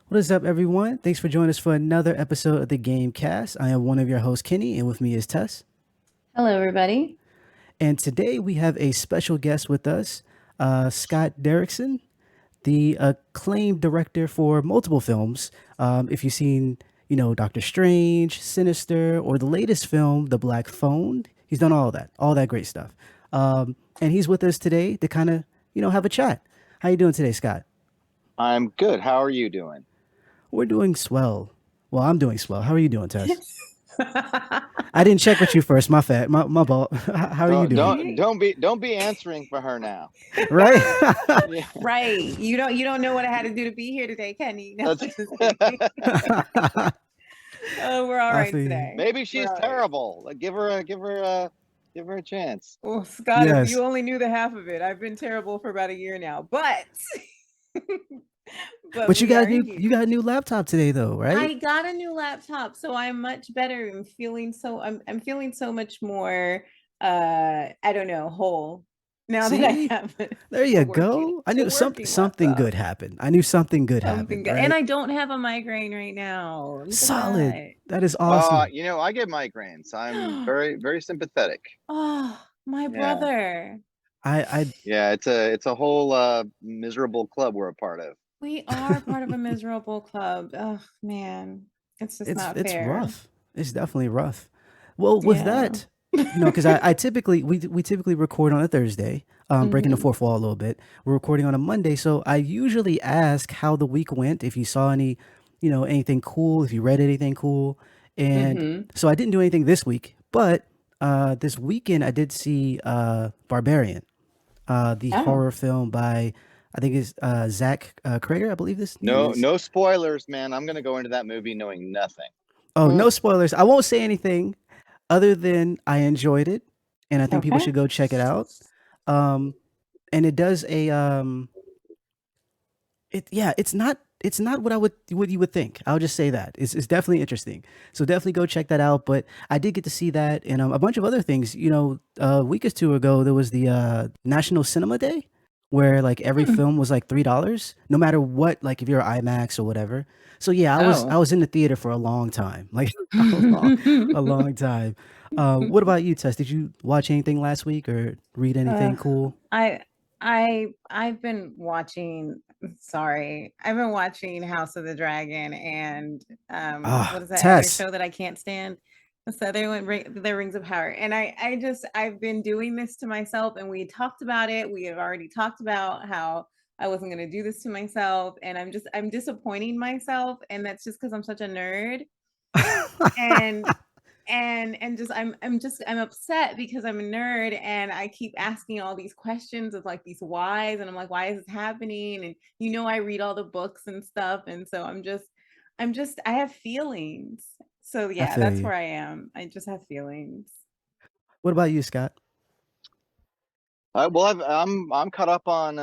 What is up, everyone? Thanks for joining us for another episode of the Game Cast. I am one of your hosts, Kenny, and with me is Tess. Hello, everybody. And today we have a special guest with us, Scott Derrickson, the acclaimed director for multiple films. If you've seen, Doctor Strange, Sinister, or the latest film, The Black Phone, he's done all that great stuff. And he's with us today to kind of, have a chat. How you doing today, Scott? I'm good. How are you doing? We're doing swell. Well, I'm doing swell. How are you doing, Tess? I didn't check with you first. My fat. My fault. How are you Don't doing? don't don't be answering for her now. Right? Yeah, Right. You don't know what I had to do to be here today, Kenny. No, that's I'm just kidding. Oh, we're all I right feel you. today. maybe We're she's all right. terrible. Like give her a chance. Well, Scott, if Yes. you only knew the half of it, I've been terrible for about a year now, but but But you we got are a new you here. got a new laptop today though, right? I got a new laptop, so I'm much better. I'm feeling so much more I don't know, whole now that I See? have There a you working go. I a knew working something laptop. good happened. I knew something good Something happened, good. And right? I don't have a migraine right now. Look at Solid. that. That is awesome. I get migraines. I'm very, very sympathetic. Oh, my Yeah. brother. I Yeah, it's a whole miserable club we're a part of. We are part of a miserable club. Oh, man. It's just not it's fair. rough. It's definitely rough. Well, with Yeah. that, because I typically we typically record on a Thursday, breaking the hmm fourth wall a little bit. We're recording on a Monday, so I usually ask how the week went, if you saw any, anything cool, if you read anything cool, and hmm so I didn't do anything this week, but this weekend I did see Barbarian, the Oh. horror film by I think it's Zach Krager, I believe this name No, is. no spoilers, man. I'm gonna go into that movie knowing nothing. Oh, Mm, no spoilers. I won't say anything other than I enjoyed it, and I think people okay. should go check it out. Um, and it does it's not what you would think. I'll just say that it's definitely interesting. So definitely go check that out. But I did get to see that and a bunch of other things. A week or two ago there was the National Cinema Day, where like every Hmm. film was like $3, no matter what. Like if you're IMAX or whatever. So yeah, I Oh. was in the theater for a long time, like a long time. What about you, Tess? Did you watch anything last week or read Uh, anything cool? I I've been watching I've been watching House of the Dragon and what Ah, is that other Tess. show that I can't stand? What's the other one? The Rings of Power. And I've been doing this to myself, and we talked about it. We have already talked about how I wasn't going to do this to myself, and I'm disappointing myself, and that's just because I'm such a nerd. And just I'm upset because I'm a nerd and I keep asking all these questions of like these whys, and I'm like, why is this happening? And I read all the books and stuff, and so I have feelings. So I yeah, feel that's you. where I am. I just have feelings. What about you, Scott? Well, I'm caught up on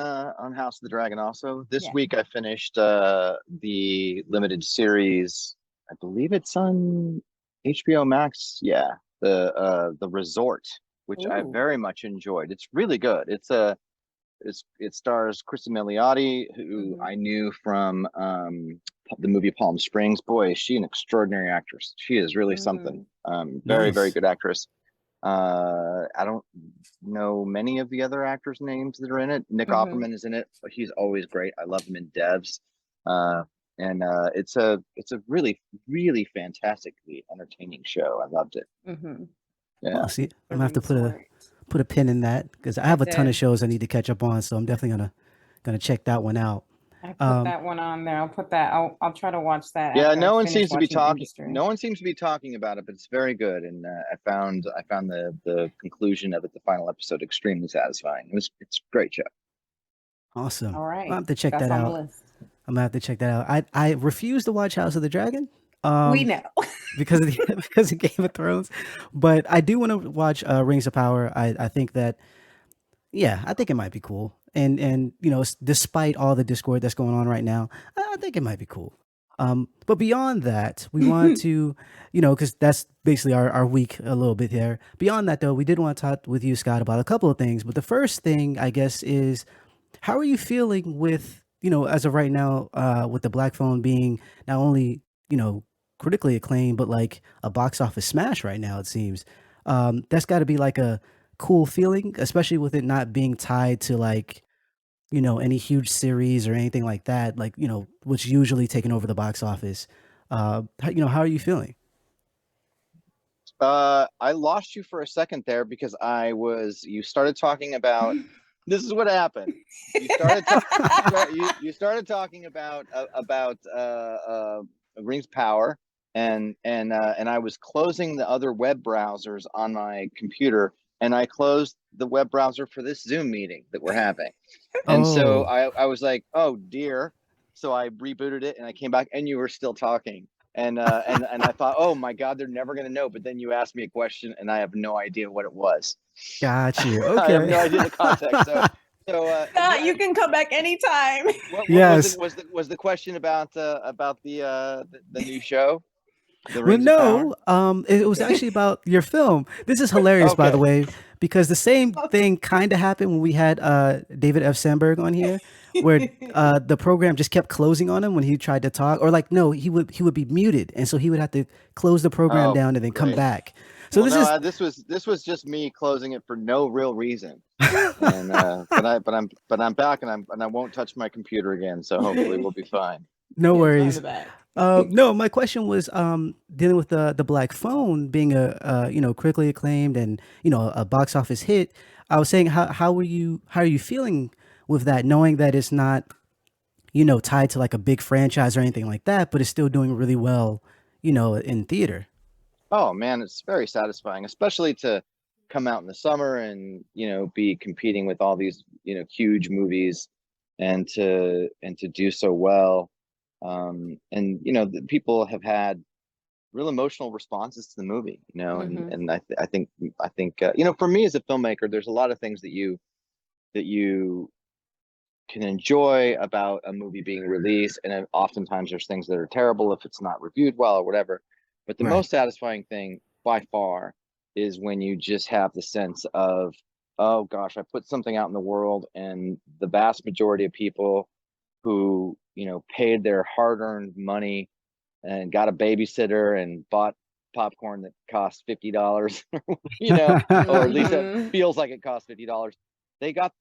House of the Dragon. Also, this Yeah. week I finished the limited series. I believe it's on HBO Max. Yeah, the Resort, which I Ooh. very much enjoyed. It's really good. It stars Kristen Milioti, who hmm I knew from the movie Palm Springs. Boy, is she an extraordinary actress. She is really something. Mm. Very, very Nice. good actress. I don't know many of the other actors' names that are in it. Nick hmm Offerman is in it, but he's always great. I love him in Devs. Uh, and it's a really, really fantastically entertaining show. I loved it. hmm Yeah. Oh, see, The I'm gonna have to resort. put a pin in that because I have That's a ton of it. shows I need to catch up on. So I'm definitely gonna check that one out. I put Um, that one on there. I'll try to watch that Yeah, after I no one finish seems to be watching talking. Industry. No one seems to be talking about it, but it's very good. And I found the conclusion of it, the final episode, extremely satisfying. It's a great show. awesome. All I'll right. have to check That's that on the out. list. I'm gonna have to check that out. I refuse to watch House of the Dragon. We Um, know. because of the because of Game of Thrones, but I do want to watch Rings of Power. I think that yeah, I think it might be cool. And despite all the discord that's going on right now, I think it might be cool. But beyond that, we want to, because that's basically our week a little bit there. Beyond that, though, we did want to talk with you, Scott, about a couple of things. But the first thing, I guess, is how are you feeling with as of right now, with the Black Phone being not only, critically acclaimed, but like a box office smash right now, it seems. That's got to be like a cool feeling, especially with it not being tied to like, any huge series or anything like that, like, what's usually taking over the box office. How are you feeling? I lost you for a second there because you started talking about, this is what happened. You started to, you started talking about Rings Power, and I was closing the other web browsers on my computer, and I closed the web browser for this Zoom meeting that we're having. And so Oh, I was like, oh dear. So I rebooted it and I came back and you were still talking. And I thought, oh my God, they're never gonna know. But then you asked me a question and I have no idea what it was. got you. I have Okay. no idea the context. Scott, Yeah, you can come back anytime. what Yes. was the question about the new show, The Well, Rings of Power? no, it was Okay. actually about your film. This is hilarious, by the Okay. way, because the same thing kind of happened when we had David F. Sandberg on here, where the program just kept closing on him when he tried to talk, or like no, he would be muted, and so he would have to close the program Oh, down and then come great. back. So Well, this no, is this was just me closing it for no real reason. And but I'm back and I won't touch my computer again, so hopefully we'll be fine. no Yes, I'm worries. back. No, my question was dealing with the Black Phone being a critically acclaimed and a box office hit. I was saying how are you feeling with that, knowing that it's not tied to like a big franchise or anything like that, but it's still doing really well, in theater. Oh man, it's very satisfying, especially to come out in the summer and be competing with all these huge movies and to do so well. And the people have had real emotional responses to the movie, and Hmm. I think for me as a filmmaker, there's a lot of things that you can enjoy about a movie being released, and then oftentimes there's things that are terrible if it's not reviewed well or whatever. But the Right. most satisfying thing by far is when you just have the sense of, oh gosh, I put something out in the world, and the vast majority of people who paid their hard-earned money and got a babysitter and bought popcorn that cost $50, or at least it Hmm. feels like it cost $50. They got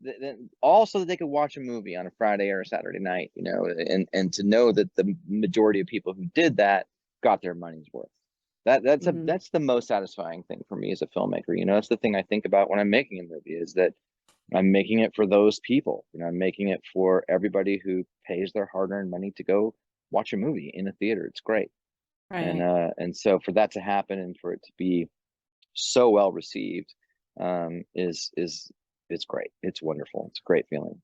all so that they could watch a movie on a Friday or a Saturday night, and to know that the majority of people who did that got their money's worth. Hmm. That's the most satisfying thing for me as a filmmaker. That's the thing I think about when I'm making a movie, is that I'm making it for those people. I'm making it for everybody who pays their hard-earned money to go watch a movie in a theater. It's great. and Right. uh and so for that to happen and for it to be so well received, is it's great. It's wonderful. It's a great feeling.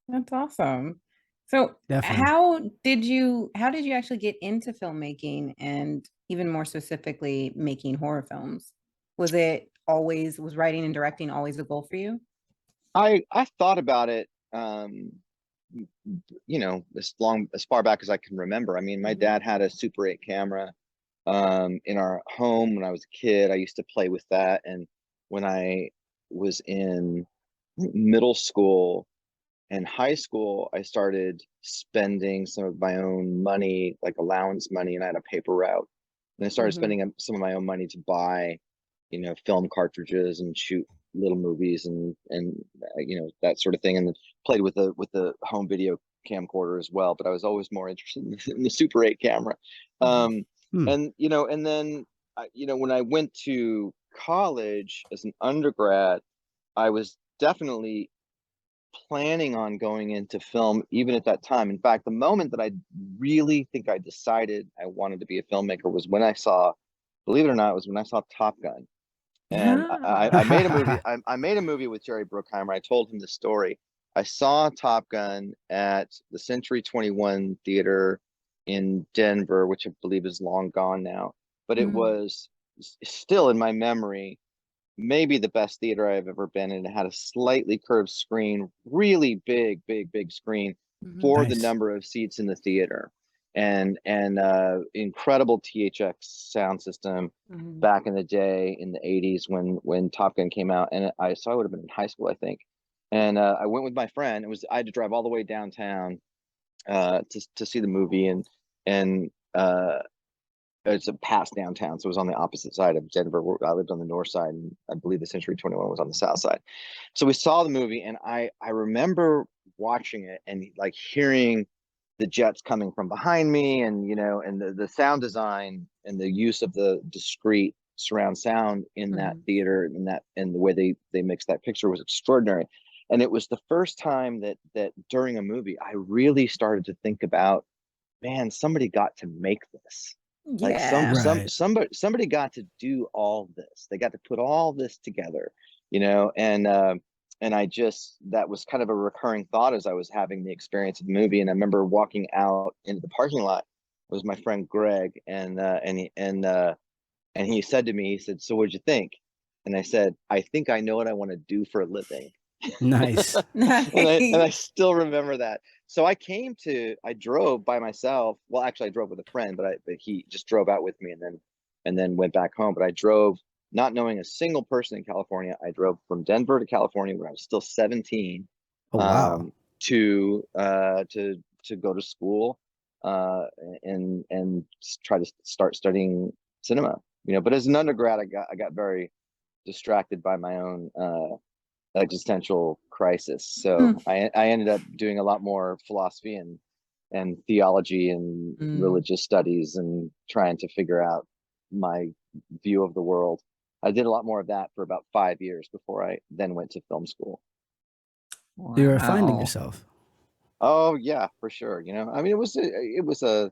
That's awesome. So Definitely. how did you actually get into filmmaking and even more specifically making horror films? Was writing and directing always a goal for you? I thought about it, as far back as I can remember. I mean, my Mhm. dad had a Super 8 camera in our home when I was a kid. I used to play with that, and when I was in middle school and high school, I started spending some of my own money, like allowance money, and I had a paper route. And I started Mhm. spending some of my own money to buy, film cartridges and shoot little movies and that sort of thing. And played with the home video camcorder as well. But I was always more interested in the Super 8 camera. Mhm. Um, Hmm. and then when I went to college as an undergrad, I was definitely planning on going into film even at that time. In fact, the moment that I really think I decided I wanted to be a filmmaker was when I saw, believe it or not, it was when I saw Top Gun. And I made a movie. I made a movie with Jerry Bruckheimer. I told him the story. I saw Top Gun at the Century 21 Theater in Denver, which I believe is long gone now. But it Mhm. was still in my memory maybe the best theater I've ever been in. It had a slightly curved screen, really big, big, big screen Mhm. for the Nice. number of seats in the theater, and incredible THX sound system Mhm. back in the day in the 80s when Top Gun came out. And I would have been in high school, I think. And I went with my friend. I had to drive all the way downtown to see the movie, and it's a past downtown, so it was on the opposite side of Denver. I lived on the north side, and I believe the Century 21 was on the south side. So we saw the movie, and I remember watching it and like hearing the jets coming from behind me, and and the sound design and the use of the discrete surround sound in that theater, and the way they mixed that picture was extraordinary. And it was the first time that during a movie I really started to think about, man, somebody got to make this. Like Yeah. Right. somebody got to do all this. They got to put all this together, and I just, that was kind of a recurring thought as I was having the experience of the movie. And I remember walking out into the parking lot. It was my friend Greg, and he said to me, he said, "So what'd you think?" And I said, "I think I know what I want to do for a living." Nice. And I still remember that. So I drove by myself. Well, actually I drove with a friend, but he just drove out with me, and then went back home. But I drove not knowing a single person in California. I drove from Denver to California when I was still 17, Oh, wow. um, to go to school, uh, and try to start studying cinema. But as an undergrad, I got very distracted by my own existential crisis. So I ended up doing a lot more philosophy and theology and religious studies, and trying to figure out my view of the world. I did a lot more of that for about 5 years before I then went to film school. You're finding Wow. yourself. Oh yeah, for sure. I mean, it was a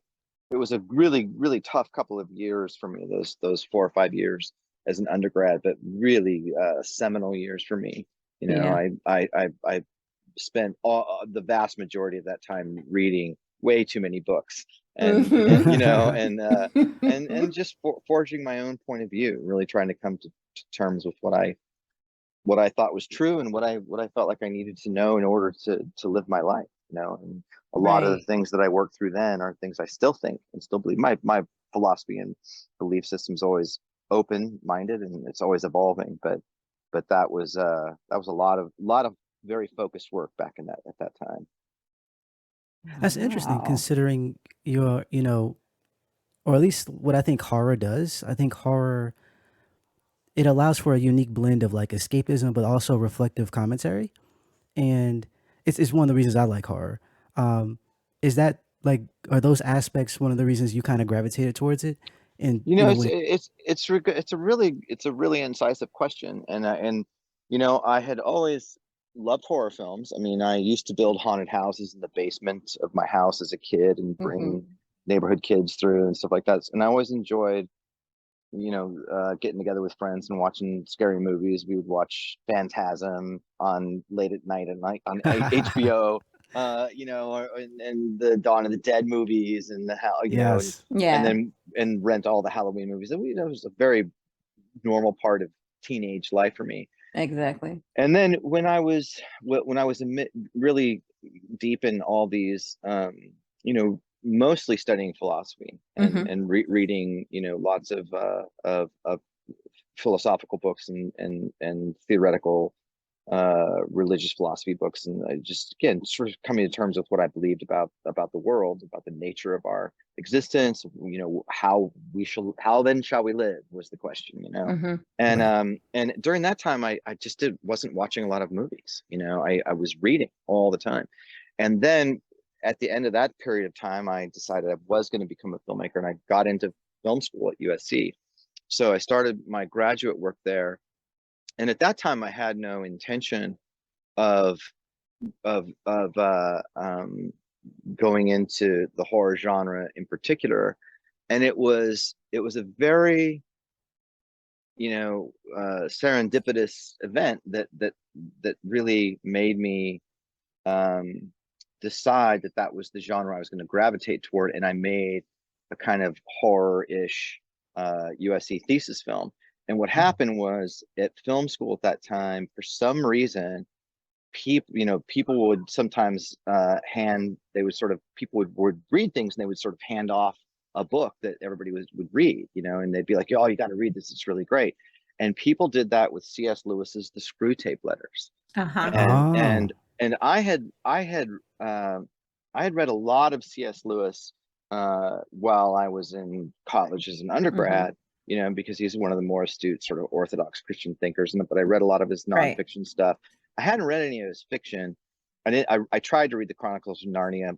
really, really tough couple of years for me, those 4 or 5 years as an undergrad, but really seminal years for me. Yeah. I spent the vast majority of that time reading way too many books, and just forging my own point of view, really trying to come to terms with what I thought was true, and what I felt like I needed to know in order to live my life. And a lot of the Right. things that I worked through then are things I still think and still believe. My philosophy and belief system is always open minded, and it's always evolving. But that was a lot of very focused work back in that at that time. That's interesting Wow. considering your, or at least what I think horror does. I think horror, it allows for a unique blend of like escapism, but also reflective commentary. And it's one of the reasons I like horror. Um, is that like, are those aspects one of the reasons you kind of gravitated towards it? And, when, It's a really incisive question, and I had always loved horror films. I mean, I used to build haunted houses in the basement of my house as a kid and bring neighborhood kids through and stuff like that. And I always enjoyed, getting together with friends and watching scary movies. We would watch Phantasm on late at night on HBO, and the Dawn of the Dead movies, and the hell, yes. and Yeah. then and rent all the Halloween movies. And it was a very normal part of teenage life for me. Exactly. And then when I was really deep in all these, mostly studying philosophy and reading, lots of philosophical books and theoretical religious philosophy books, and I just, again, sort of coming to terms with what I believed about the world, about the nature of our existence. How then shall we live, was the question. And Right. and during that time, I just wasn't watching a lot of movies. I was reading all the time. And then at the end of that period of time, I decided I was going to become a filmmaker, and I got into film school at USC. So I started my graduate work there, and at that time I had no intention of going into the horror genre in particular. And it was a very, serendipitous event that really made me um decide that was the genre I was going to gravitate toward. And I made a kind of horror-ish USC thesis film. And what happened was, at film school at that time, for some reason, people would sometimes people would read things, and they would sort of hand off a book that everybody would read, and they'd be like, "Oh, you got to read this, it's really great." And people did that with C.S. Lewis's The Screw Tape Letters. Uh-huh. And Oh. I had read a lot of C.S. Lewis while I was in college as an Hmm. undergrad, because he's one of the more astute sort of Orthodox Christian thinkers. But I read a lot of his Right. nonfiction stuff. I hadn't read any of his fiction. I tried to read the Chronicles of Narnia,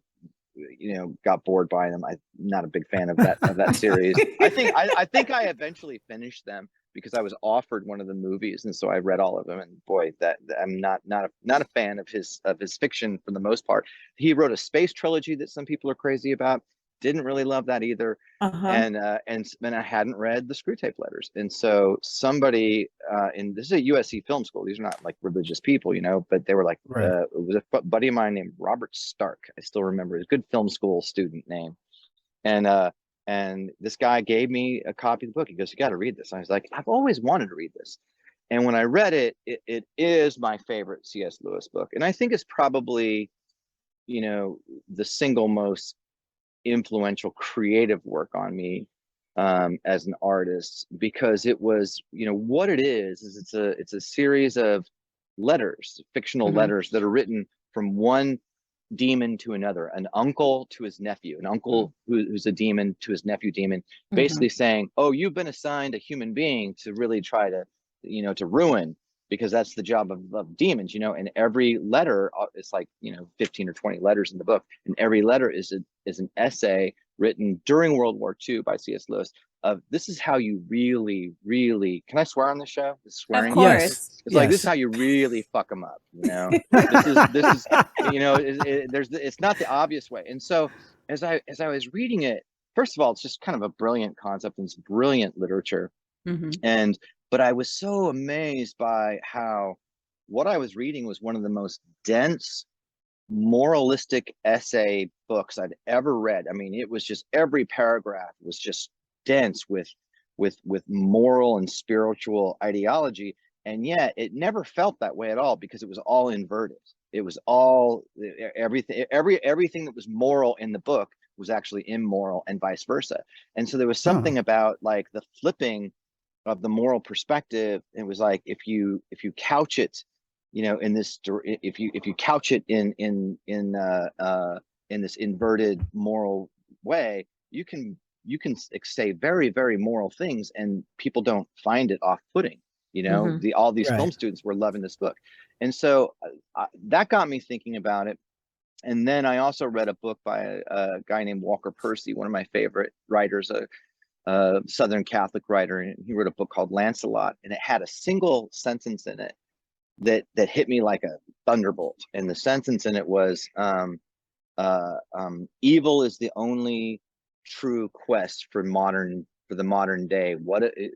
got bored by them. I'm not a big fan of that series. I think I eventually finished them because I was offered one of the movies, and so I read all of them. And boy, that I'm not a fan of his fiction for the most part. He wrote a space trilogy that some people are crazy about. Didn't really love that either. Uh-huh. And I hadn't read the Screw Tape Letters, and so somebody in this is a USC film school. These are not like religious people, but they were like Right. it was a buddy of mine named Robert Stark. I still remember his good film school student name, and this guy gave me a copy of the book. He goes, "You got to read this." And I was like, "I've always wanted to read this." And when I read it, it is my favorite C.S. Lewis book, and I think it's probably the single most influential creative work on me as an artist, because it was, what it is it's a series of letters, fictional Hmm. letters that are written from one demon to another, an uncle to his nephew, an uncle who's a demon to his nephew demon, Hmm. basically saying, "Oh, you've been assigned a human being to really try to, to ruin, because that's the job of demons." And every letter, it's like 15 or 20 letters in the book, and every letter is an essay written during World War II by C.S. Lewis of, this is how you really, really, can I swear on this show? Is Of swearing okay? Yes. course. It's like, this is Yes. how you really fuck them up. This is it's not the obvious way. And so as I was reading it, first of all, it's just kind of a brilliant concept, and it's brilliant literature. Hmm. And but I was so amazed by how what I was reading was one of the most dense moralistic essay books I'd ever read. I mean, it was just, every paragraph was just dense with moral and spiritual ideology, and yet it never felt that way at all, because it was all inverted. It was all, everything that was moral in the book was actually immoral, and vice versa. And so there was Oh. something about like the flipping of the moral perspective. It was like, if you couch it, in this, if you couch it in this inverted moral way, you can say very, very moral things, and people don't find it off-putting. Hmm. All these Right. film students were loving this book, and so that got me thinking about it. And then I also read a book by a guy named Walker Percy, one of my favorite writers, a Southern Catholic writer, and he wrote a book called Lancelot, and it had a single sentence in it that hit me like a thunderbolt. And the sentence in it was, "Evil is the only true quest for the modern day.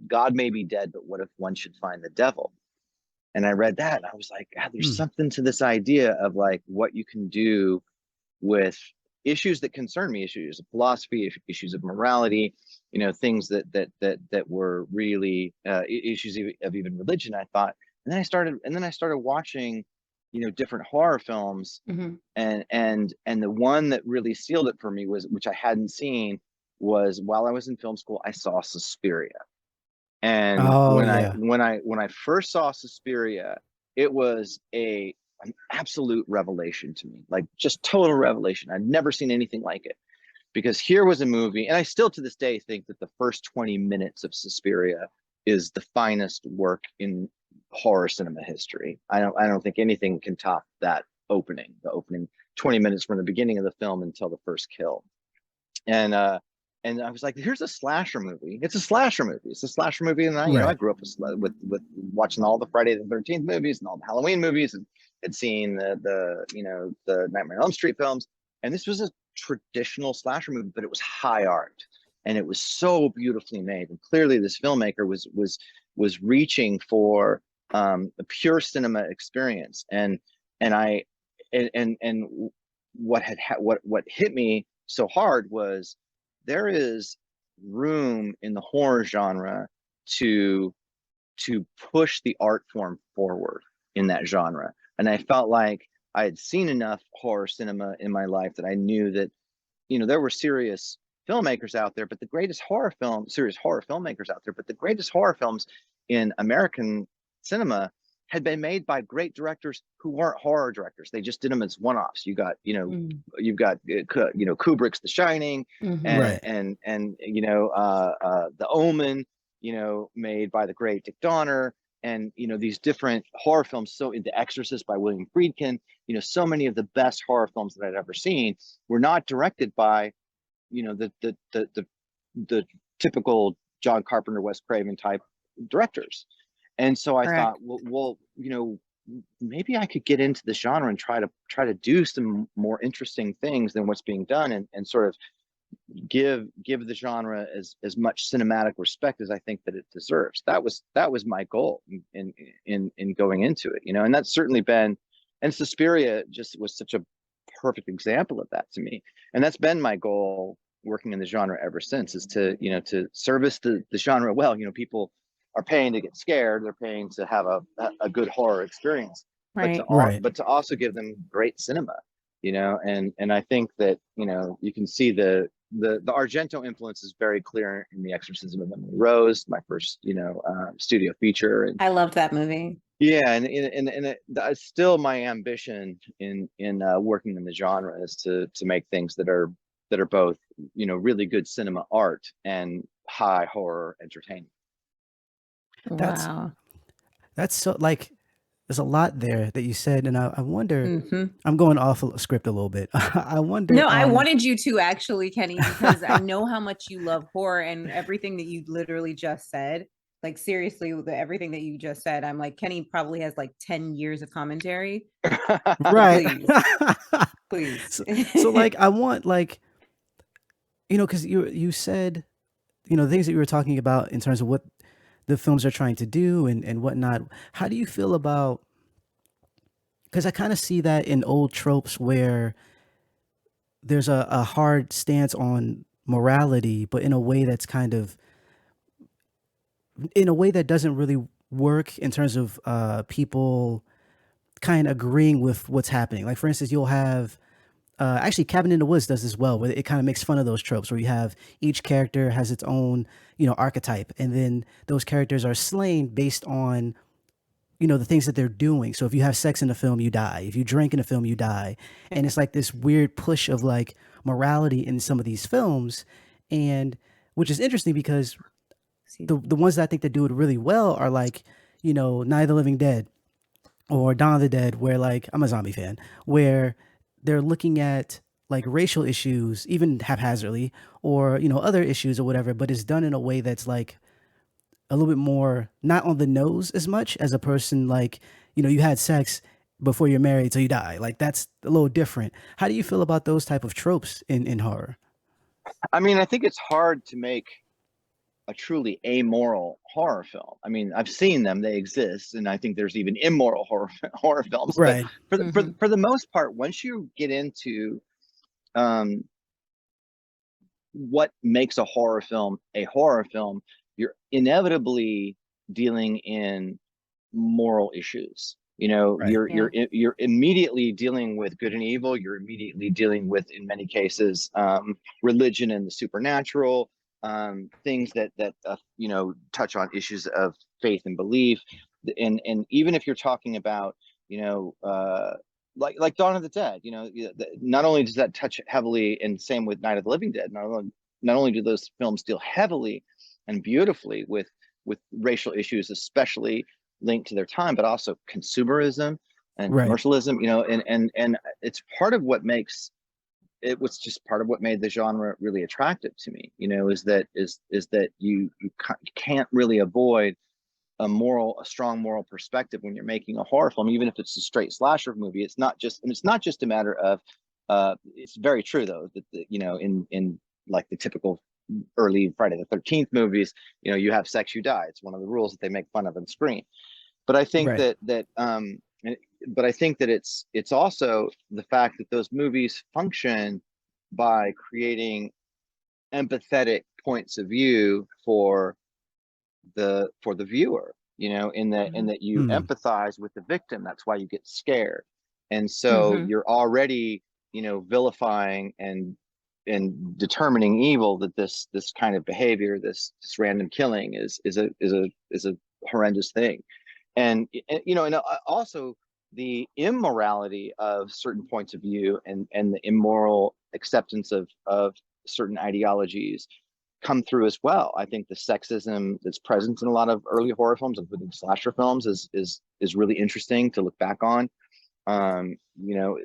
God may be dead, but what if one should find the devil?" And I read that, and I was like, God, there's Mm. something to this idea of like what you can do with issues that concern me, issues of philosophy, issues of morality, things that were really issues of even religion, I thought. And then I started watching, different horror films, Hmm. and the one that really sealed it for me was, which I hadn't seen, was while I was in film school, I saw Suspiria. And Oh yeah. when I first saw Suspiria, it was an absolute revelation to me, like just total revelation. I'd never seen anything like it, because here was a movie, and I still to this day think that the first 20 minutes of Suspiria is the finest work in horror cinema history. I don't think anything can top that opening, the opening 20 minutes from the beginning of the film until the first kill. And I was like, here's a slasher movie. It's a slasher movie. It's a slasher movie, and I Right. grew up with watching all the Friday the 13th movies and all the Halloween movies, and had seen the Nightmare on Elm Street films. And this was a traditional slasher movie, but it was high art, and it was so beautifully made. And clearly, this filmmaker was reaching for a pure cinema experience. And I and what hit me so hard was, there is room in the horror genre to push the art form forward in that genre. And I felt like I had seen enough horror cinema in my life that I knew that, there were serious filmmakers out there, but the greatest serious horror filmmakers out there, but the greatest horror films in American cinema had been made by great directors who weren't horror directors. They just did them as one-offs. You got, you've got, Kubrick's The Shining, Mhm. Right. and The Omen, made by the great Dick Donner, and these different horror films. So The Exorcist by William Friedkin, so many of the best horror films that I'd ever seen were not directed by, the typical John Carpenter, Wes Craven type directors. And so I Correct. thought, well, maybe I could get into the genre and try to do some more interesting things than what's being done, and sort of give the genre as much cinematic respect as I think that it deserves. That was my goal in going into it, and that's certainly been, and Suspiria just was such a perfect example of that to me. And that's been my goal working in the genre ever since, is to to service the genre well. People are paying to get scared, they're paying to have a good horror experience, Right. Right. to also give them great cinema, and I think that you can see the Argento influence is very clear in The Exorcism of Emily Rose, my first studio feature. And I loved that movie. yeah, and it's still my ambition in working in the genre is to make things that are both really good cinema art and high horror entertainment. That's Wow. so, like, there's a lot there that you said, and I wonder. Hmm. I'm going off a script a little bit. I wonder. No, I wanted you to actually, Kenny, because I know how much you love horror, and everything that you literally just said. Like, seriously, everything that you just said, I'm like, Kenny probably has like 10 years of commentary. So Right. please. So like, I want, like, because you said, the things that you were talking about in terms of what the films are trying to do and whatnot. How do you feel about? Because I kind of see that in old tropes where there's a hard stance on morality, but in a way that's kind of, in a way that doesn't really work in terms of people kind of agreeing with what's happening. Like, for instance, you'll have actually Cabin in the Woods does this well, where it kind of makes fun of those tropes where you have each character has its own, archetype, and then those characters are slain based on, the things that they're doing. So if you have sex in a film, you die. If you drink in a film, you die. And it's like this weird push of like morality in some of these films, and which is interesting because the ones that I think that do it really well are like, Night of the Living Dead or Dawn of the Dead, where, like, I'm a zombie fan, where they're looking at like racial issues, even haphazardly, or other issues or whatever, but it's done in a way that's like a little bit more not on the nose as much as a person, like, you had sex before you're married, so you die. Like, that's a little different. How do you feel about those type of tropes in horror? I mean, I think it's hard to make a truly amoral horror film. I mean, I've seen them; they exist, and I think there's even immoral horror films. But Right. for the most part, once you get into um, what makes a horror film, you're inevitably dealing in moral issues. Right. You're immediately dealing with good and evil. You're immediately dealing with, in many cases, religion and the supernatural, things that touch on issues of faith and belief. And even if you're talking about like Dawn of the Dead, not only does that touch heavily, and same with Night of the Living Dead. Not only do those films deal heavily and beautifully with racial issues, especially linked to their time, but also consumerism and Right. commercialism, and it's part of what makes it was just part of what made the genre really attractive to me, is that you can't really avoid a strong moral perspective when you're making a horror film, even if it's a straight slasher movie. It's not just a matter of it's very true though that in like the typical early Friday the 13th movies, you have sex, you die. It's one of the rules that they make fun of and screen. But I think Right. but I think that it's also the fact that those movies function by creating empathetic points of view for the viewer, in that you Hmm. empathize with the victim. That's why you get scared. And so Hmm. you're already, vilifying and determining evil, that this kind of behavior, this random killing is a horrendous thing. you know, and also the immorality of certain points of view and the immoral acceptance of certain ideologies come through as well. I think the sexism that's present in a lot of early horror films, including slasher films, is really interesting to look back on. You know,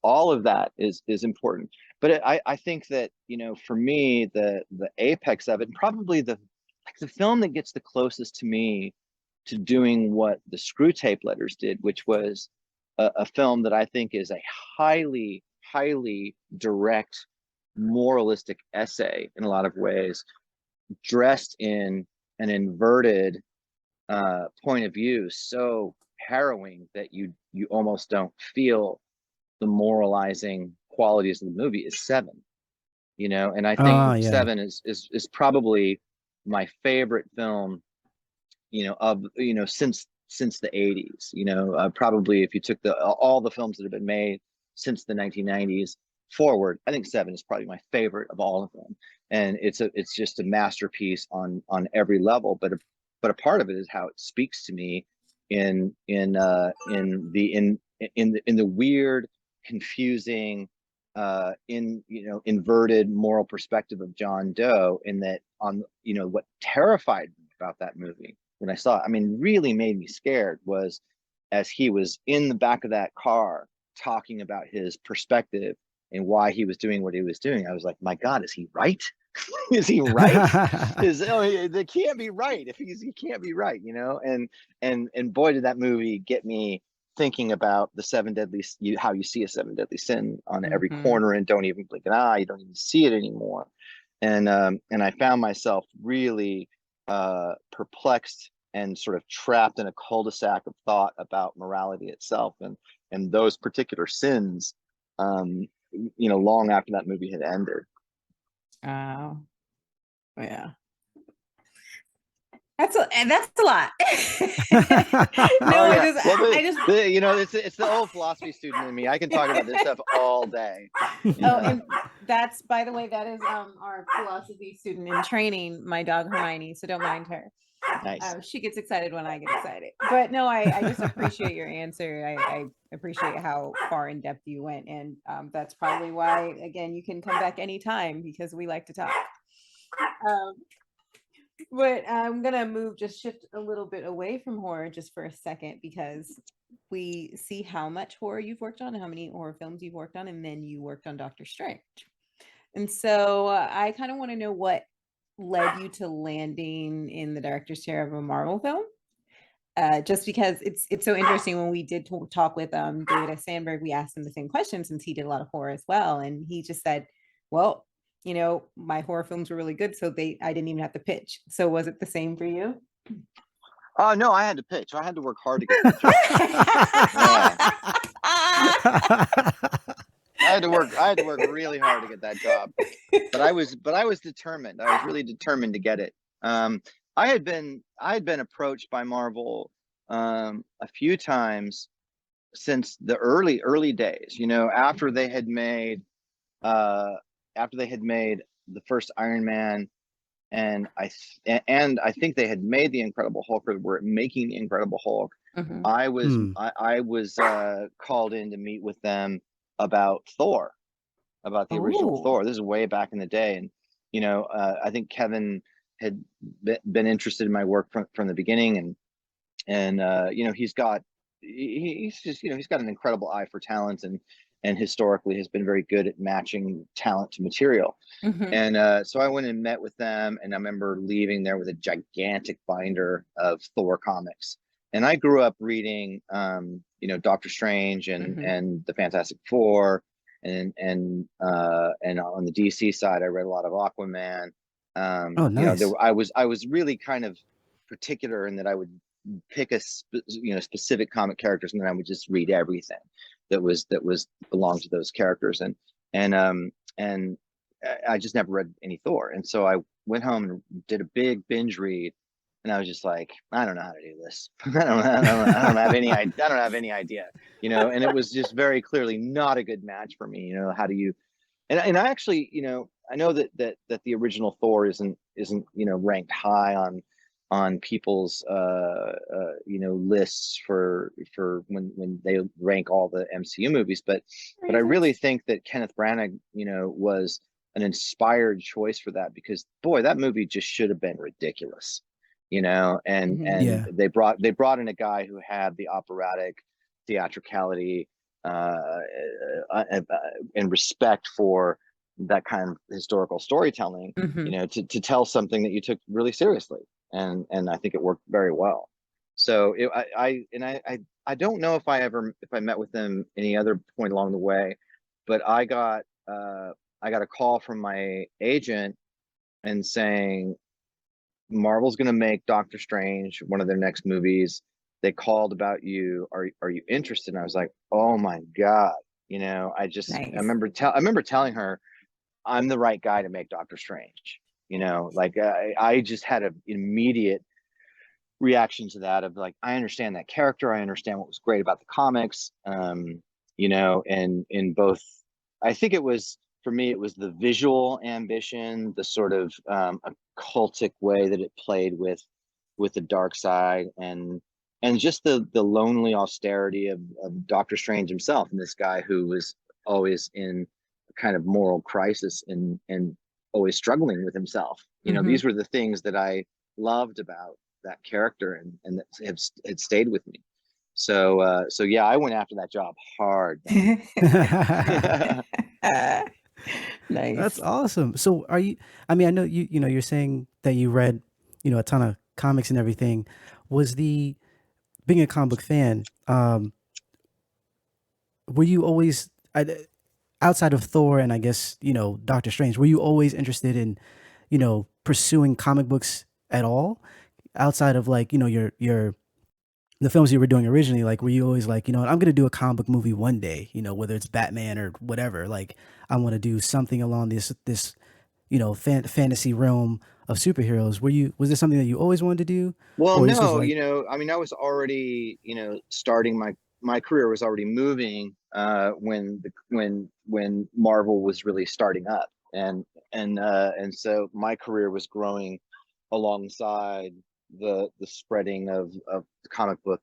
all of that is important. But I think that, you know, for me, the apex of it, probably the film that gets the closest to me to doing what the Screw Tape Letters did, which was a film that I think is a highly direct, moralistic essay in a lot of ways, dressed in an inverted point of view, so harrowing that you almost don't feel the moralizing qualities of the movie, is Seven. You know, and I think Oh yeah. Seven is probably my favorite film, you know, of, you know, since the 80s. You know, probably if you took all the films that have been made since the 1990s forward, I think Seven is probably my favorite of all of them. And it's just a masterpiece on every level. But a part of it is how it speaks to me in the weird, confusing, you know, inverted moral perspective of John Doe. In that, on, you know, what terrified me about that movie when I saw it, I mean, really made me scared, was as he was in the back of that car talking about his perspective and why he was doing what he was doing. I was like, my God, is he right? Is he right? They can't be right if he can't be right, you know. And boy, did that movie get me thinking about the seven deadly, how you see a seven deadly sin on every corner and don't even blink an eye. You don't even see it anymore. And I found myself really perplexed and sort of trapped in a cul-de-sac of thought about morality itself and those particular sins, you know, long after that movie had ended. Oh, yeah. That's a lot. No, Oh yeah. I just you know, it's the old philosophy student in me. I can talk about this stuff all day. Oh, and that's, by the way, that is our philosophy student in training, my dog Hermione. So don't mind her. Nice. She gets excited when I get excited. But no, I just appreciate your answer. I appreciate how far in depth you went, and that's probably why, again, you can come back anytime, because we like to talk. But I'm gonna shift a little bit away from horror just for a second, because we see how much horror you've worked on and how many horror films you've worked on, and then you worked on Doctor Strange. And so I kind of want to know what led you to landing in the director's chair of a Marvel film. Just because it's so interesting. When we did talk with David S. Sandberg, we asked him the same question, since he did a lot of horror as well, and he just said, well, you know, my horror films were really good, so I didn't even have to pitch. So was it the same for you? Oh no, I had to pitch. I had to work hard to get that job. Yeah. I had to work really hard to get that job. But I was determined. I was really determined to get it. I had been approached by Marvel a few times since the early days, you know, after they had made the first Iron Man, and I think they had made the Incredible Hulk, or were making the Incredible Hulk. I was called in to meet with them about Thor, about the original Thor. This is way back in the day, and you know, I think Kevin had been interested in my work from the beginning, and you know, he's just, you know, he's got an incredible eye for talent, and historically has been very good at matching talent to material. And so I went and met with them, and I remember leaving there with a gigantic binder of Thor comics. And I grew up reading, you know, Doctor Strange and the Fantastic Four, and on the DC side, I read a lot of Aquaman. Oh, nice. You know, I was really kind of particular in that I would pick you know, specific comic characters, and then I would just read everything that belonged to those characters, and I just never read any Thor. And so I went home and did a big binge read, and I was just like, I don't know how to do this. I don't have any idea, you know. And it was just very clearly not a good match for me. You know, how do you? And I actually, you know, I know that the original Thor isn't, you know, ranked high on on people's lists for when they rank all the MCU movies. But I really think that Kenneth Branagh, was an inspired choice for that, because boy, that movie just should have been ridiculous, and Yeah. they brought in a guy who had the operatic theatricality and respect for that kind of historical storytelling, to tell something that you took really seriously, and I think it worked very well. So I don't know if I met with them any other point along the way, but I got a call from my agent and saying Marvel's going to make Doctor Strange one of their next movies. They called about you. Are you interested? And I was like, oh my God. I Nice. remember telling her I'm the right guy to make Doctor Strange. Like I just had an immediate reaction to that of like, I understand that character. I understand what was great about the comics. And in both, I think it was, for me, it was the visual ambition, the sort of occultic way that it played with the dark side, and just the lonely austerity of Doctor Strange himself, and this guy who was always in a kind of moral crisis and always struggling with himself. These were the things that I loved about that character, and that have stayed with me. So yeah, I went after that job hard. Nice. That's awesome. So are you, I mean, I know you're saying that you read, a ton of comics and everything. Was being a comic book fan, were you always, outside of Thor and I guess, Doctor Strange, were you always interested in, pursuing comic books at all? Outside of like, the films you were doing originally, like, were you always like, I'm going to do a comic book movie one day, whether it's Batman or whatever, like, I want to do something along this, fantasy realm of superheroes. Was this something that you always wanted to do? Well, Or this was no, like, I mean, I was already, starting my career was already moving when Marvel was really starting up, and so my career was growing alongside the spreading of the comic book,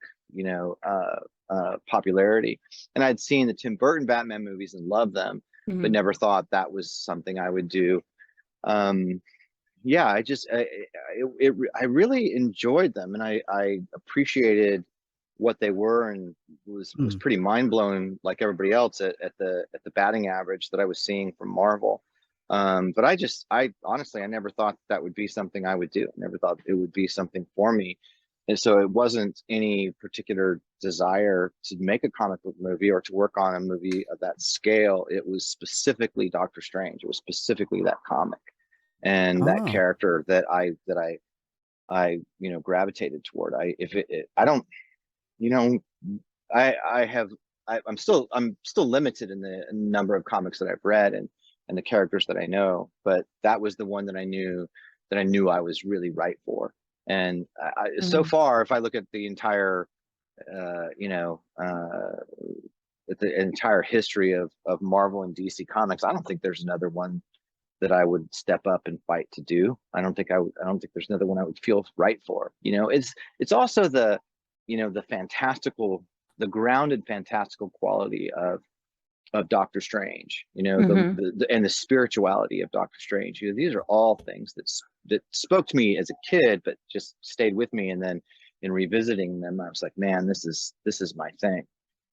popularity. And I'd seen the Tim Burton Batman movies and loved them, but never thought that was something I would do. Yeah, I really enjoyed them, and I appreciated what they were, and was pretty mind blown, like everybody else, at the batting average that I was seeing from Marvel. But I honestly, I never thought that would be something I would do. I never thought it would be something for me. And so it wasn't any particular desire to make a comic book movie or to work on a movie of that scale. It was specifically Doctor Strange. It was specifically that comic and that oh, character that I gravitated toward. I don't, you know I have I'm still limited in the number of comics that I've read and the characters that I know, but that was the one that I knew I was really right for. And so far, if I look at the entire at the entire history of Marvel and DC Comics, I don't think there's another one that I would step up and fight to do. I don't think there's another one I would feel right for. It's also the fantastical, the grounded fantastical quality of Doctor Strange, and the spirituality of Doctor Strange. These are all things that spoke to me as a kid, but just stayed with me. And then in revisiting them, I was like, man, this is my thing.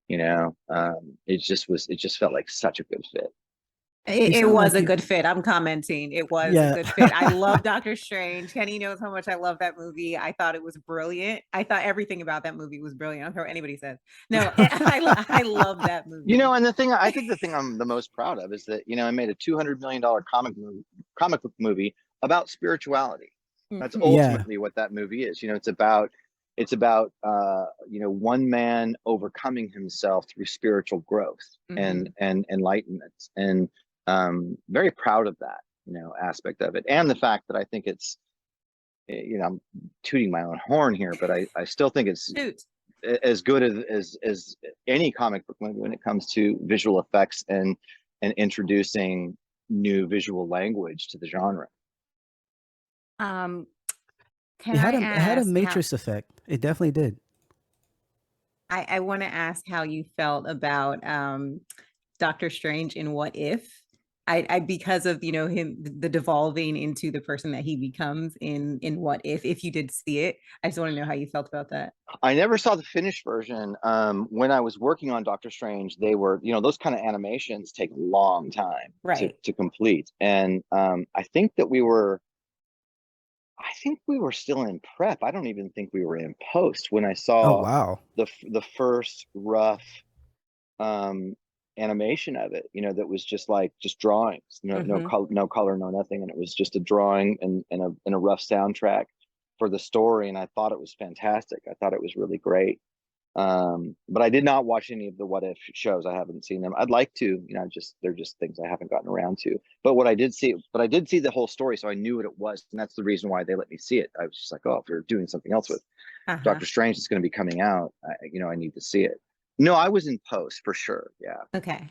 It just felt like such a good fit. It was a good fit. I'm commenting. It was a yeah. good fit. I love Doctor Strange. Kenny knows how much I love that movie. I thought it was brilliant. I thought everything about that movie was brilliant. I don't care what anybody says. No, I love that movie. And I think the thing I'm the most proud of is that, I made a $200 million comic book movie about spirituality. That's Yeah. ultimately what that movie is. It's about one man overcoming himself through spiritual growth and enlightenment. And very proud of that, aspect of it. And the fact that I think it's, I'm tooting my own horn here, but I still think it's as good as any comic book movie when it comes to visual effects and introducing new visual language to the genre. Can I It had a ask how Matrix effect. It definitely did. I want to ask how you felt about Doctor Strange in What If? I because of him the devolving into the person that he becomes in What If you did see it. I just want to know how you felt about that. I never saw the finished version. When I was working on Doctor Strange, they were, those kind of animations take a long time Right. to complete. And I think we were still in prep. I don't even think we were in post when I Oh saw wow. the first rough um animation of it, that was just drawings, Hmm. no color, no nothing, and it was just a drawing and a rough soundtrack for the story, and I thought it was fantastic. I thought it was really great. But I did not watch any of the What If shows. I haven't seen them. I'd like to, they're just things I haven't gotten around to. But I did see the whole story, so I knew what it was, and that's the reason why they let me see it. I was just like, oh, if you're doing something else with Uh-huh. Doctor Strange, it's going to be coming out. I need to see it. No, I was in post for sure. Yeah. Okay.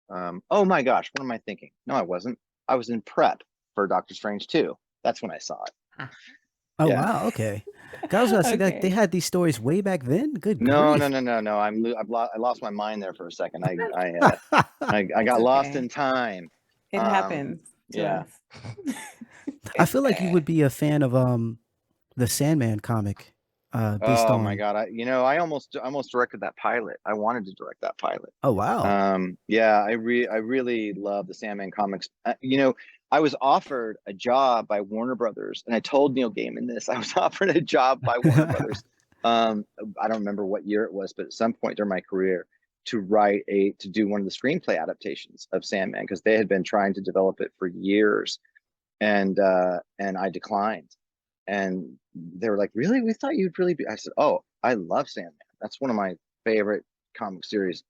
Oh my gosh, what am I thinking? No, I wasn't. I was in prep for Doctor Strange 2. That's when I saw it. Ah. Oh Yeah. wow. Okay. God, I was gonna say that they Okay. had these stories way back then. Good No, no, grief. no, no, no. I lost my mind there for a second. I It's got lost okay. in time. It Um, happens to yeah. us. I feel like you would be a fan of the Sandman comic, based Oh my on. God. I almost directed that pilot. I wanted to direct that pilot. Oh wow. Yeah, I really love the Sandman comics. I was offered a job by Warner Brothers, and I told Neil Gaiman this. I was offered a job by Warner Brothers. Um, I don't remember what year it was, but at some point during my career, to do one of the screenplay adaptations of Sandman, because they had been trying to develop it for years, and I declined. And they were like, "Really? We thought you'd really be." I said, "Oh, I love Sandman. That's one of my favorite comic series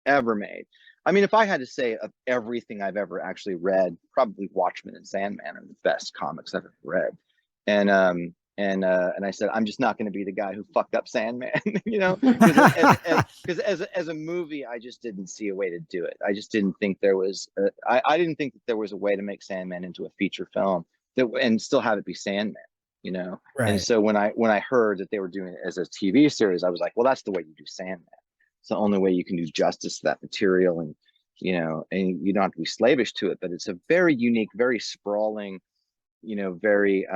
ever made." I mean, if I had to say of everything I've ever actually read, probably Watchmen and Sandman are the best comics I've ever read. And I said, I'm just not going to be the guy who fucked up Sandman, because as a movie, I just didn't see a way to do it. I just didn't think there was. I didn't think that there was a way to make Sandman into a feature film and still have it be Sandman. And Right. so when I heard that they were doing it as a TV series, I was like, well, that's the way you do Sandman. It's the only way you can do justice to that material, and you don't have to be slavish to it. But it's a very unique, very sprawling, very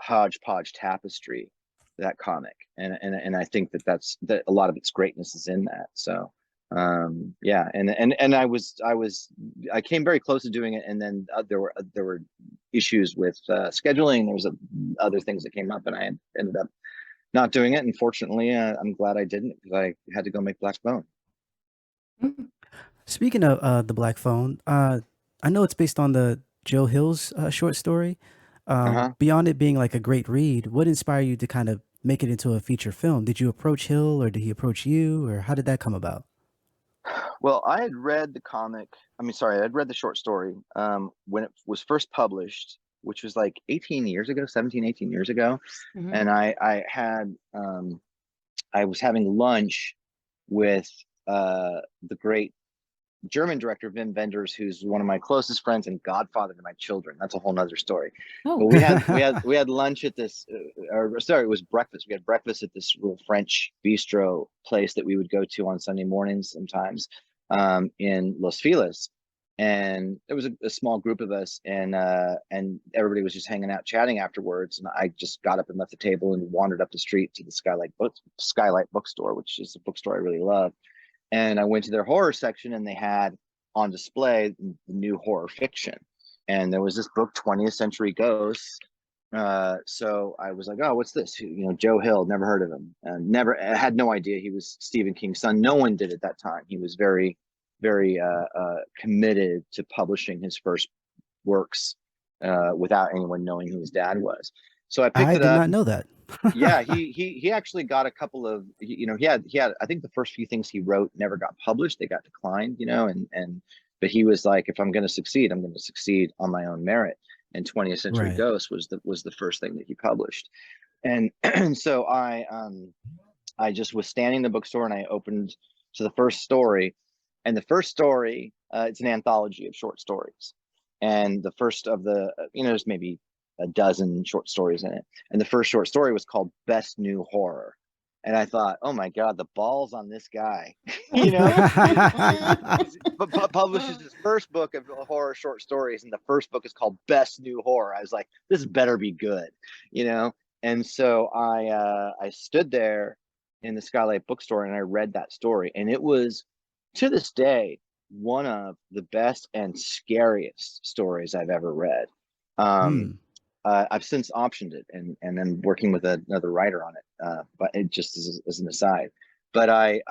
hodgepodge tapestry, that comic, and I think that a lot of its greatness is in that. So yeah, and I came very close to doing it, and then there were issues with scheduling. There was other things that came up, and I ended up not doing it. And fortunately, I'm glad I didn't, because I had to go make Black Phone. Speaking of the Black Phone, I know it's based on the Joe Hill's short story. Uh-huh. Beyond it being like a great read, what inspired you to kind of make it into a feature film? Did you approach Hill, or did he approach you, or how did that come about? Well, I had read the comic. I mean, sorry, I'd read the short story when it was first published, which was like 18 years ago, 17, 18 years ago. Hmm. And I was having lunch with the great German director Wim Wenders, who's one of my closest friends and godfather to my children. That's a whole nother story. But Oh. we had lunch at this, or sorry, it was breakfast. We had breakfast at this little French bistro place that we would go to on Sunday mornings sometimes, in Los Feliz. And there was a small group of us, and everybody was just hanging out, chatting afterwards. And I just got up and left the table and wandered up the street to the Skylight Bookstore, which is a bookstore I really love. And I went to their horror section, and they had on display the new horror fiction. And there was this book, 20th Century Ghosts. So I was like, oh, what's this? Joe Hill, never heard of him. Never, I had no idea he was Stephen King's son. No one did at that time. He was very, very committed to publishing his first works without anyone knowing who his dad was. So I picked I it did up. not know that. Yeah, he actually got a couple of, he had I think the first few things he wrote never got published. They got declined, and but he was like, if I'm going to succeed, I'm going to succeed on my own merit. And 20th Century Right. Ghost was the first thing that he published. And so I just was standing in the bookstore, and I opened to the first story. And the first story, it's an anthology of short stories. And the first of the, there's maybe a dozen short stories in it. And the first short story was called Best New Horror. And I thought, oh my God, the balls on this guy, you know, publishes his first book of horror short stories, and the first book is called Best New Horror. I was like, this better be good, you know. And so I stood there in the Skylight bookstore and I read that story, and it was, to this day, one of the best and scariest stories I've ever read. Hmm. I've since optioned it and then working with another writer on it, but it just as an aside. But I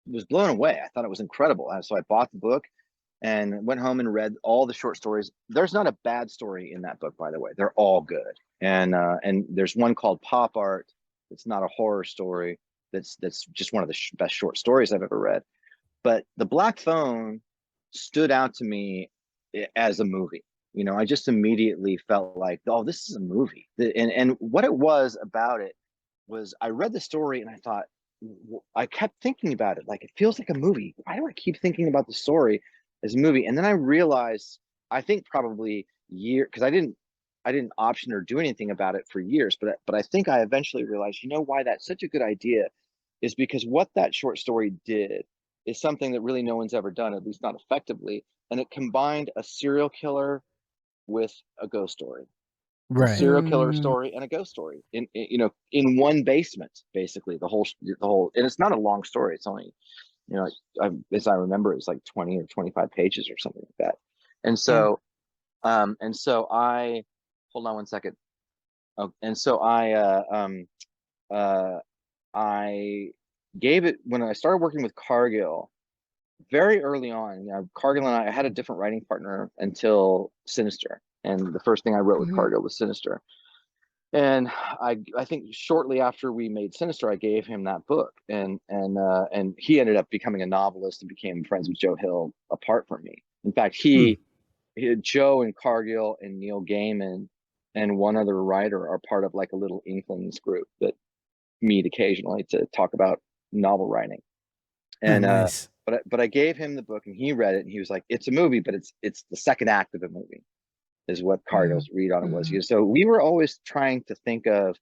was blown away. I thought it was incredible. So I bought the book and went home and read all the short stories. There's not a bad story in that book, by the way. They're all good. And there's one called Pop Art. It's not a horror story. That's just one of the best short stories I've ever read. But The Black Phone stood out to me as a movie. You know, I just immediately felt like, oh, this is a movie. And what it was about it was, I read the story and I thought, I kept thinking about it. Like, it feels like a movie. Why do I keep thinking about the story as a movie? And then I realized, I think probably because I didn't option or do anything about it for years, but I think I eventually realized, you know, why that's such a good idea is because what that short story did is something that really no one's ever done, at least not effectively. And it combined a serial killer with a ghost story, a Right. serial killer story and a ghost story you know, in one basement, basically the whole, and it's not a long story. It's only, you know, as I remember, it's like 20 or 25 pages or something like that. And Yeah. so, I, hold on one second. Oh, and so I gave it, when I started working with Cargill, very early on, you know, Cargill and I had a different writing partner until Sinister. And the first thing I wrote with Mhm. Cargill was Sinister. And I think shortly after we made Sinister, I gave him that book, and he ended up becoming a novelist and became friends with Joe Hill apart from me. In fact, Hmm. Joe and Cargill and Neil Gaiman and one other writer are part of like a little Inklings group that meet occasionally to talk about novel writing. Oh, And nice. but I gave him the book and he read it and he was like, it's a movie, but it's the second act of a movie, is what Cargill's read on it was. Mhm. So we were always trying to think of,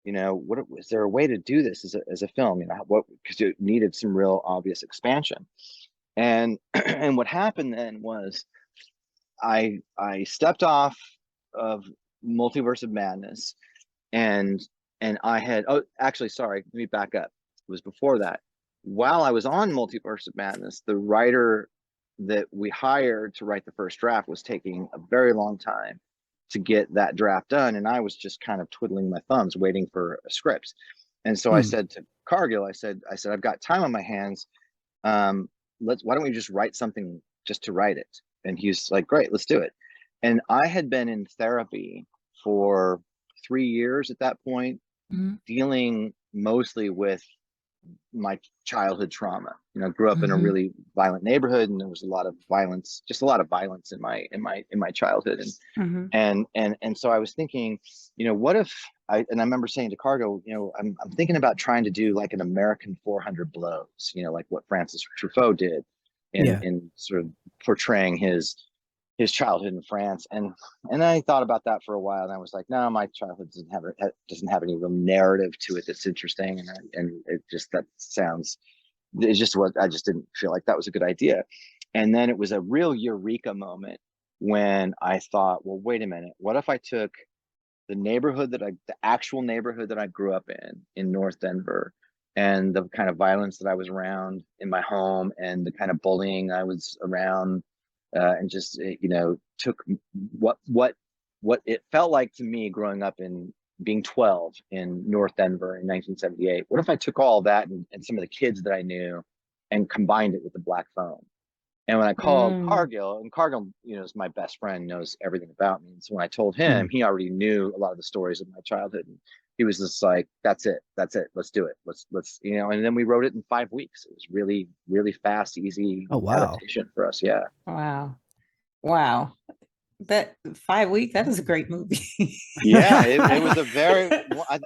you know, what is there a way to do this as a film? You know, what, because it needed some real obvious expansion. And and what happened then was, I stepped off of Multiverse of Madness, and I had, oh, actually, sorry, let me back up. It was before that. While I was on Multiverse of Madness, the writer that we hired to write the first draft was taking a very long time to get that draft done, and I was just kind of twiddling my thumbs waiting for a script. And so I Hmm. said to Cargill, I said, I've got time on my hands. Why don't we just write something just to write it? And he's like, great, let's do it. And I had been in therapy for 3 years at that point, Mhm. dealing mostly with my childhood trauma. You know, grew up in a Mhm. really violent neighborhood, and there was a lot of violence, just a lot of violence in my childhood. Mhm. And so I was thinking, you know, what if I remember saying to Cargo, you know, I'm thinking about trying to do like an American 400 Blows, you know, like what Francis Truffaut did Yeah. in sort of portraying his childhood in France. And I thought about that for a while, and I was like, no, my childhood doesn't have any real narrative to it that's interesting, and it just, that sounds, it's just what, I just didn't feel like that was a good idea. And then it was a real eureka moment when I thought, well, wait a minute, what if I took the actual neighborhood that I grew up in North Denver, and the kind of violence that I was around in my home, and the kind of bullying I was around, and just, you know, took what it felt like to me growing up in being 12 in North Denver in 1978. What if I took all that and some of the kids that I knew and combined it with the Black Phone? And when I called Mm. Cargill, and Cargill, you know, is my best friend, knows everything about me. And so when I told him, Hmm. he already knew a lot of the stories of my childhood. And he was just like, that's it. Let's do it. You know, and then we wrote it in 5 weeks. It was really, really fast, easy Oh, wow. adaptation for us. Yeah. Wow. Wow. That 5 weeks, that is a great movie. Yeah. It was a very,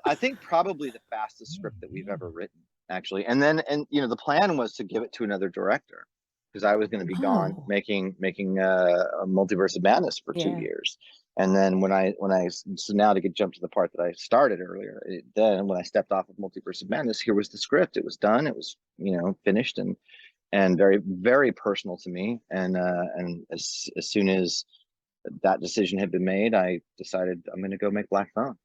I think probably the fastest script that we've ever written, actually. And you know, the plan was to give it to another director, because I was going to be gone Oh, making a Multiverse of Madness for two yeah. years. And then so now to jump to the part that I started earlier, then when I stepped off of Multiverse of Madness, here was the script. It was done. It was, finished and very, very personal to me. And as soon as that decision had been made, I decided I'm going to go make Black Phone.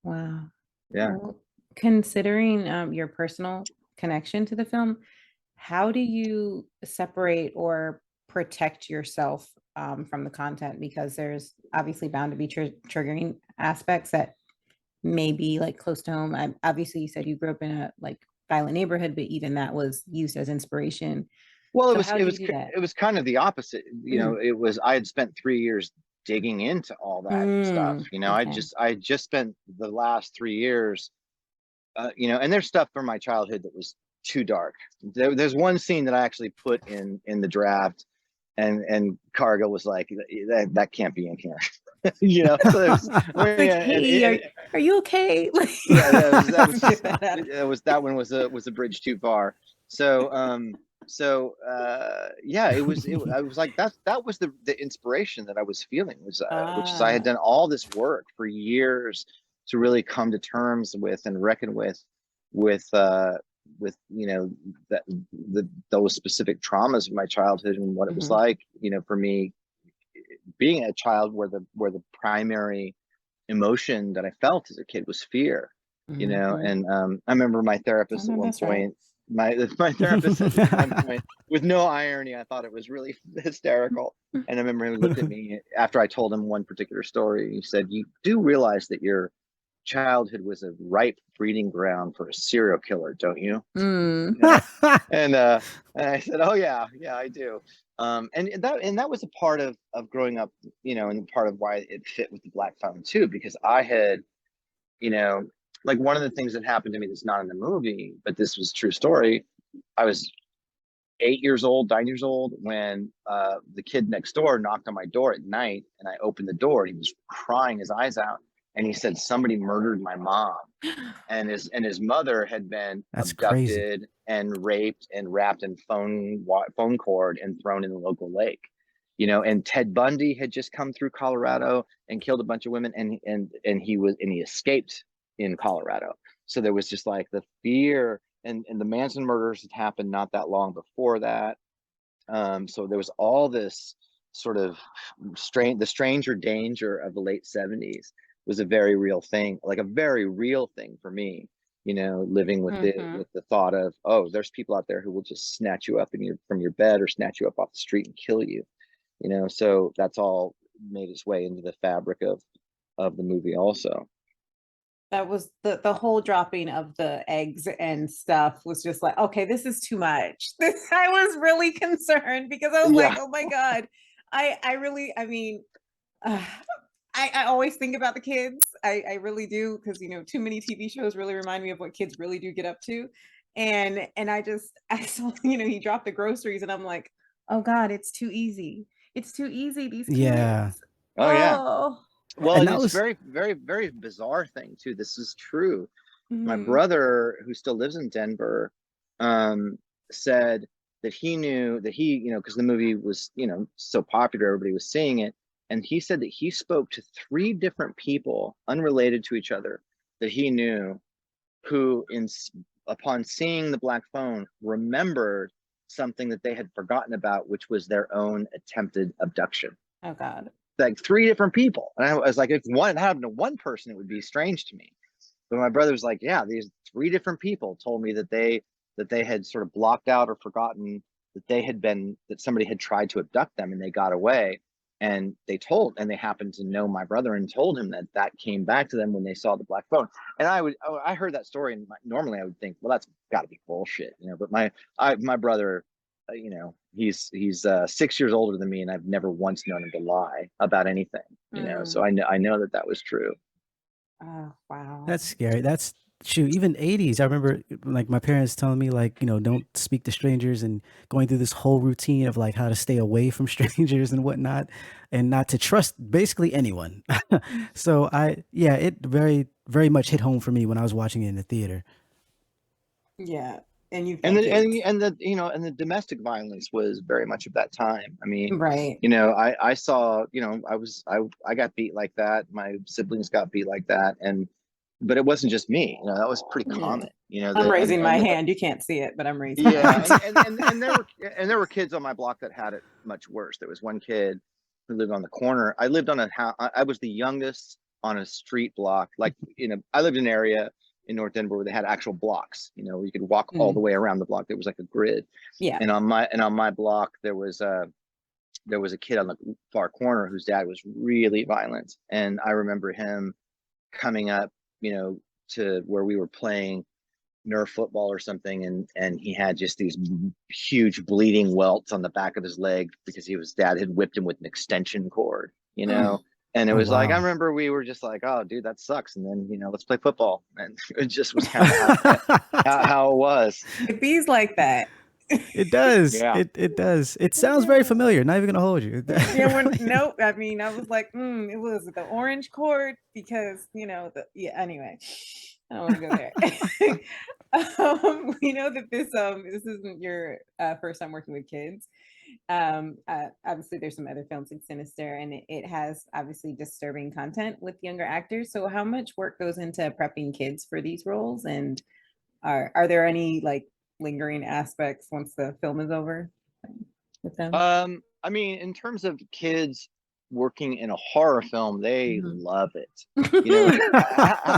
Wow. Yeah. Well, considering your personal connection to the film, how do you separate or protect yourself from the content? Because there's obviously bound to be triggering aspects that may be like close to home. Obviously, you said you grew up in a like violent neighborhood, but even that was used as inspiration. Well, So how do you do that? it was kind of the opposite. Mm. I had spent 3 years digging into all that stuff. Okay. I just spent the last 3 years, and there's stuff from my childhood that was too dark. There's one scene that I actually put in the draft, and Cargill was like, that can't be in here. So Like, hey, are you okay? yeah, that one was a bridge too far. So yeah, I was like, that was the inspiration that I was feeling, which is I had done all this work for years to really come to terms with and reckon with that those specific traumas of my childhood and what it was like, for me being a child where the primary emotion that I felt as a kid was fear, and I remember my therapist at one point, my therapist said at one point, with no irony, I thought it was really hysterical. And I remember he looked at me after I told him one particular story. He said, "You do realize that your childhood was a ripe breeding ground for a serial killer, don't you?" And I said, "Oh yeah, I do." And that was a part of growing up, and part of why it fit with the Black Phone too, because I had, like one of the things that happened to me that's not in the movie, but this was a true story. I was 8 years old, 9 years old, when the kid next door knocked on my door at night, and I opened the door, and he was crying his eyes out, and he said somebody murdered my mom, and his mother had been That's abducted crazy. and raped and wrapped in phone cord and thrown in the local lake. And Ted Bundy had just come through Colorado and killed a bunch of women, and he escaped in Colorado. So there was just like the fear, and the Manson murders had happened not that long before that. So there was all this sort of the stranger danger of the late 70s was a very real thing, like a very real thing for me, living with the thought of, oh, there's people out there who will just snatch you up from your bed or snatch you up off the street and kill you. So that's all made its way into the fabric of the movie also. That was the whole dropping of the eggs and stuff was just like, okay, this is too much. I was really concerned because I was like, oh my God. I mean, I always think about the kids. I really do, because too many TV shows really remind me of what kids really do get up to. And I saw, he dropped the groceries and I'm like, oh God, it's too easy. It's too easy, these kids. Yeah. Oh yeah. Oh. Well, And and that it's was very, very, very bizarre thing too. This is true. My Mhm. brother, who still lives in Denver, said that he knew that because the movie was, so popular, everybody was seeing it. And he said that he spoke to 3 different people unrelated to each other that he knew, who upon seeing the Black Phone remembered something that they had forgotten about, which was their own attempted abduction. Oh God. Like 3 different people. And I was like, if one happened to one person, it would be strange to me. But my brother was like, yeah, these 3 different people told me that they had sort of blocked out or forgotten that somebody had tried to abduct them and they got away. And they happened to know my brother and told him that came back to them when they saw the Black Phone. And I heard that story, and normally I would think, well, that's got to be bullshit, but my brother, he's 6 years older than me, and I've never once known him to lie about anything, so I know that was true. Oh wow. That's scary. That's shoot, even 80s. I remember like my parents telling me like, don't speak to strangers and going through this whole routine of like how to stay away from strangers and whatnot and not to trust basically anyone. So it very, very much hit home for me when I was watching it in the theater. Yeah, And you've And got the kids. and the domestic violence was very much of that time. I mean, Right. I saw, I got beat like that. My siblings got beat like that, but it wasn't just me. That was pretty Yeah. common. I'm raising my hand. You can't see it, but I'm raising my Yeah, hand. and there were kids on my block that had it much worse. There was one kid who lived on the corner. I lived on a house. I was the youngest on a street block. Like, I lived in an area in North Denver where they had actual blocks. Where you could walk all the way around the block. There was like a grid. Yeah. And on my block there was a kid on the far corner whose dad was really violent, and I remember him coming up, to where we were playing Nerf football or something, and he had just these huge bleeding welts on the back of his leg because his dad had whipped him with an extension cord, and it Oh, was like, I wow. remember we were just like, oh dude, that sucks, and then let's play football, and it just was kind of how it was. It bees like that. It does. Yeah. It does. It sounds very familiar. Not even gonna hold you. Yeah, nope. I mean, I was like, it was the orange cord because anyway, I don't want to go there. We know that this isn't your first time working with kids. Obviously there's some other films like Sinister, and it has obviously disturbing content with younger actors. So how much work goes into prepping kids for these roles, and are there any like lingering aspects once the film is over with them? I mean, in terms of kids working in a horror film, they love it.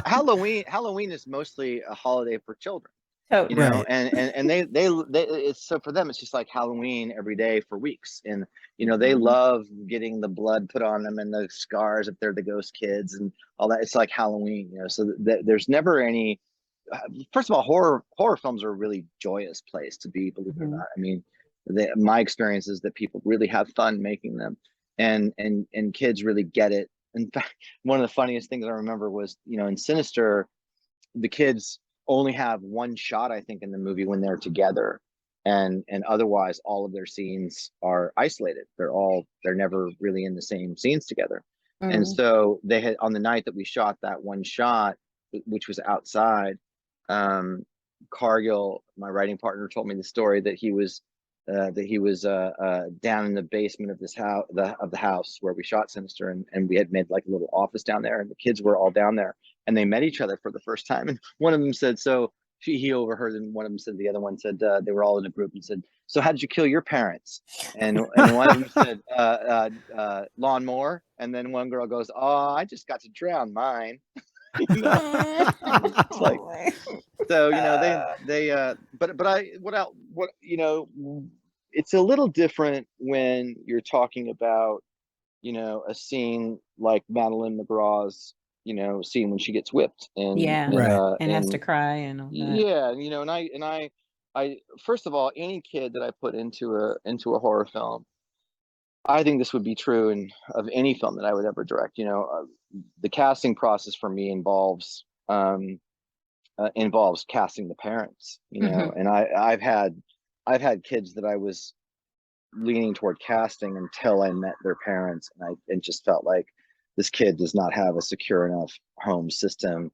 Halloween is mostly a holiday for children. Totally. Right. And they it's, so for them it's just like Halloween every day for weeks, and they love getting the blood put on them and the scars if they're the ghost kids and all that. It's like Halloween, so there's never any. First of all, horror films are a really joyous place to be, believe it or not. I mean, my experience is that people really have fun making them, and kids really get it. In fact, one of the funniest things I remember was, in Sinister, the kids only have one shot, I think, in the movie when they're together, and otherwise all of their scenes are isolated. They're never really in the same scenes together. And so they had, on the night that we shot that one shot, which was outside, Cargill, my writing partner, told me the story that he was down in the basement of this house, the house where we shot Sinister, and we had made like a little office down there, and the kids were all down there, and they met each other for the first time. And one of them said, so he overheard, and one of them said, the other one said, they were all in a group, and said, so how did you kill your parents? And one of them said, lawnmower. And then one girl goes, oh, I just got to drown mine. It's like, so it's a little different when you're talking about a scene like Madeline McGraw's scene when she gets whipped, and has to cry and all that. Yeah, I first of all, any kid that I put into a horror film, I think this would be true of any film that I would ever direct. The casting process for me involves casting the parents, and I've had kids that I was leaning toward casting until I met their parents, and just felt like this kid does not have a secure enough home system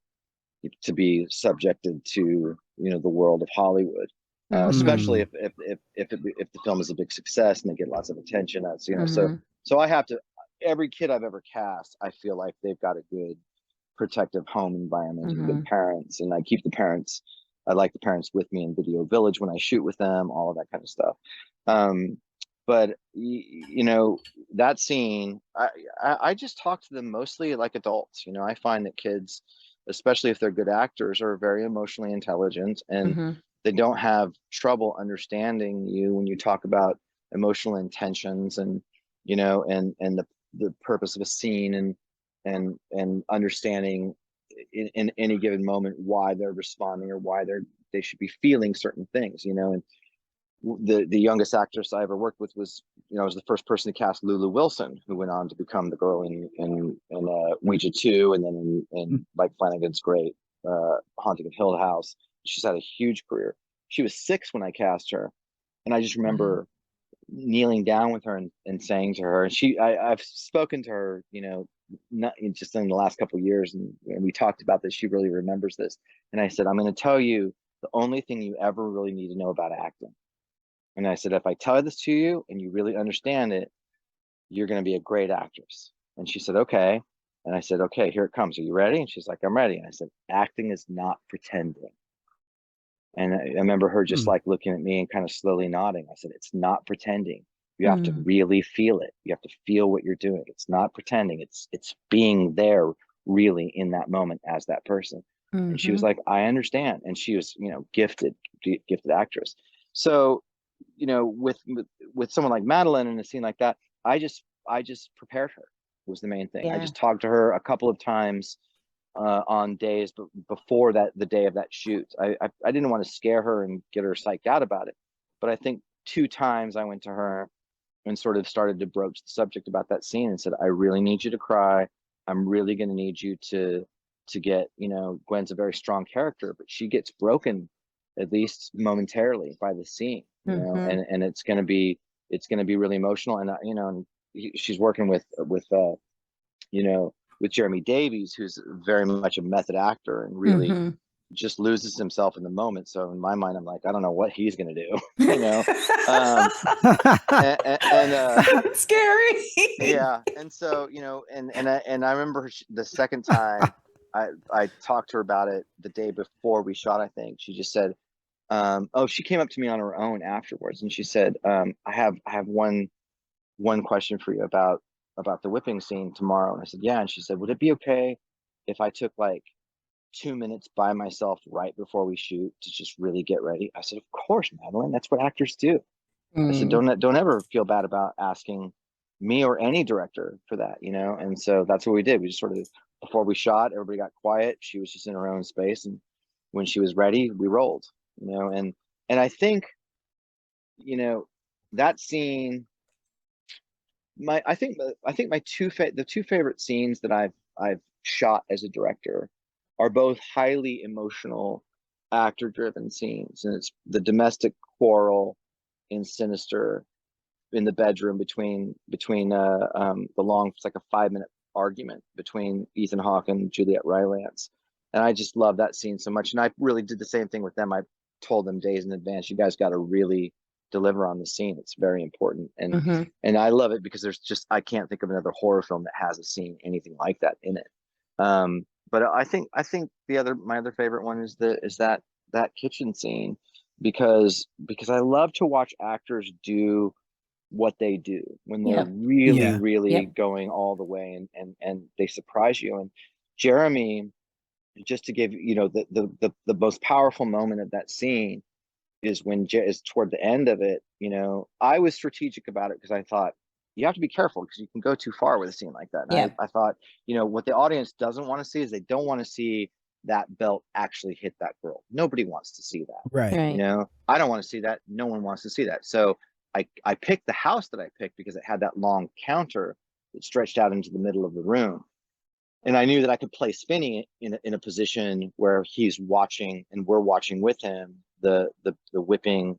to be subjected to the world of Hollywood, especially if the film is a big success and they get lots of attention. That's so I have to, every kid I've ever cast, I feel like they've got a good protective home environment and good parents, and I like the parents with me in Video Village when I shoot with them, all of that kind of stuff. But that scene, I just talk to them mostly like adults. I find that kids, especially if they're good actors, are very emotionally intelligent, and they don't have trouble understanding you when you talk about emotional intentions and the purpose of a scene, and understanding in any given moment why they're responding or why they should be feeling certain things, and the youngest actress I ever worked with was the first person to cast Lulu Wilson, who went on to become the girl in Ouija 2, and then in Mike Flanagan's great Haunting of Hill House. She's had a huge career. She was 6 when I cast her, and I just remember kneeling down with her and saying to her, and I've spoken to her, not just in the last couple of years, and we talked about this. She really remembers this, and I said, I'm going to tell you the only thing you ever really need to know about acting. And I said, if I tell this to you and you really understand it, you're going to be a great actress. And she said, okay. And I said, okay, here it comes. Are you ready? And she's like, I'm ready. And I said, acting is not pretending. And I remember her just like looking at me and kind of slowly nodding. I said, it's not pretending. You have to really feel it. You have to feel what you're doing. It's not pretending. It's being there really in that moment as that person. And she was like, I understand. And she was, gifted actress. So, with someone like Madeline in a scene like that, I just prepared her was the main thing. I just talked to her a couple of times on days before the day of that shoot. I didn't want to scare her and get her psyched out about it, but I think 2 times I went to her and sort of started to broach the subject about that scene and said, I really need you to cry. I'm really going to need you to get, Gwen's a very strong character, but she gets broken at least momentarily by the scene, and it's going to be really emotional. And and she's working with Jeremy Davies, who's very much a method actor and really just loses himself in the moment. So in my mind, I'm like, I don't know what he's going to do, and scary. Yeah. And so, and I remember the second time I talked to her about it the day before we shot, I think she just said, she came up to me on her own afterwards. And she said, I have one question for you about the whipping scene tomorrow. And I said, yeah. And she said, would it be okay if I took like 2 minutes by myself right before we shoot to just really get ready? I said, of course, Madeline, that's what actors do. I said, don't ever feel bad about asking me or any director for that, And so that's what we did. We just sort of, before we shot, everybody got quiet. She was just in her own space. And when she was ready, we rolled, and I think, that scene, I think my the two favorite scenes that I've shot as a director are both highly emotional, actor driven scenes. And it's the domestic quarrel in Sinister in the bedroom between the long, it's like a 5-minute argument between Ethan Hawke and Juliet Rylance. And I just love that scene so much. And I really did the same thing with them. I told them days in advance, you guys got to really deliver on the scene. It's very important. And I love it because I can't think of another horror film that has a scene anything like that in it. But I think my other favorite one is that kitchen scene, because I love to watch actors do what they do when they're really going all the way, and they surprise you. And Jeremy, just to give the most powerful moment of that scene is when is toward the end of it. I was strategic about it because I thought you have to be careful because you can go too far with a scene like that. And I thought, what the audience doesn't want to see is they don't want to see that belt actually hit that girl. Nobody wants to see that. Right. I don't want to see that. No one wants to see that. So I picked the house that I picked because it had that long counter that stretched out into the middle of the room. And I knew that I could play Spinny in a position where he's watching and we're watching with him the whipping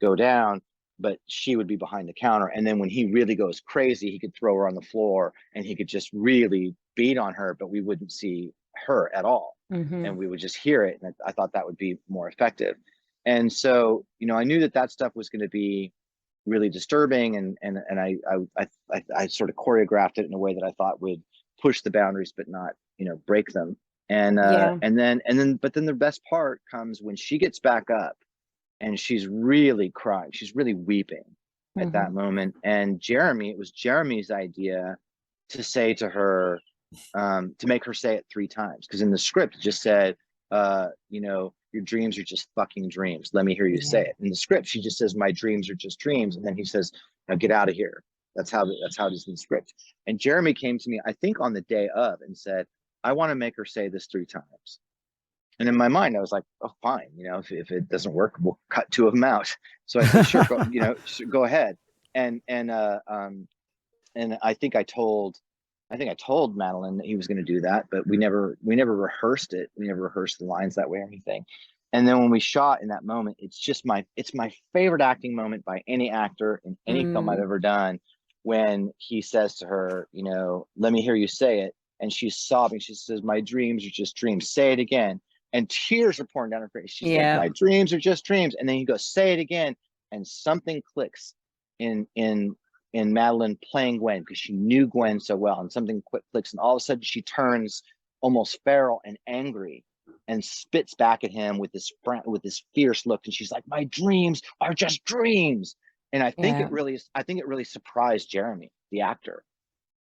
go down, but she would be behind the counter. And then when he really goes crazy, he could throw her on the floor and he could just really beat on her, but we wouldn't see her at all. And we would just hear it. And I thought that would be more effective. And so, I knew that stuff was going to be really disturbing. And I sort of choreographed it in a way that I thought would push the boundaries, but not, break them. And but then the best part comes when she gets back up and she's really crying. She's really weeping at that moment. And it was Jeremy's idea to say to her, to make her say it 3 times. Because in the script, it just said, your dreams are just fucking dreams. Let me hear you say it. In the script, she just says, my dreams are just dreams. And then he says, now get out of here. That's how it is in the script. And Jeremy came to me, I think on the day of, and said, I want to make her say this 3 times. And in my mind, I was like, oh, fine. If it doesn't work, we'll cut 2 of them out. So I said, sure, go ahead. And I think I told Madeline that he was going to do that, but we never rehearsed it. We never rehearsed the lines that way or anything. And then when we shot in that moment, it's my favorite acting moment by any actor in any film I've ever done, when he says to her, let me hear you say it. And she's sobbing. She says, my dreams are just dreams. Say it again. and tears are pouring down her face. She's like, Yeah. my dreams are just dreams. And then he goes, say it again. And something clicks in Madeline playing Gwen, because she knew Gwen so well, and something clicks, and all of a sudden she turns almost feral and angry and spits back at him with this fierce look, and she's like, my dreams are just dreams. And I think Yeah. it really surprised Jeremy, the actor,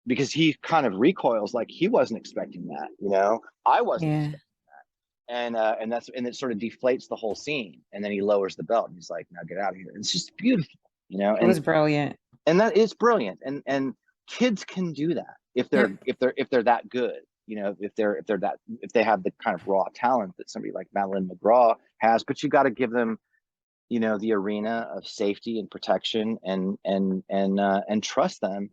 because he kind of recoils, like he wasn't expecting that, you know. I wasn't Yeah. expecting that. And it sort of deflates the whole scene, and then he lowers the belt and he's like, now get out of here. It's just beautiful, you know. It was brilliant. And that is brilliant, and kids can do that if they're that good, you know, if they have the kind of raw talent that somebody like Madeline McGraw has. But you got to give them, you know, the arena of safety and protection, and trust them,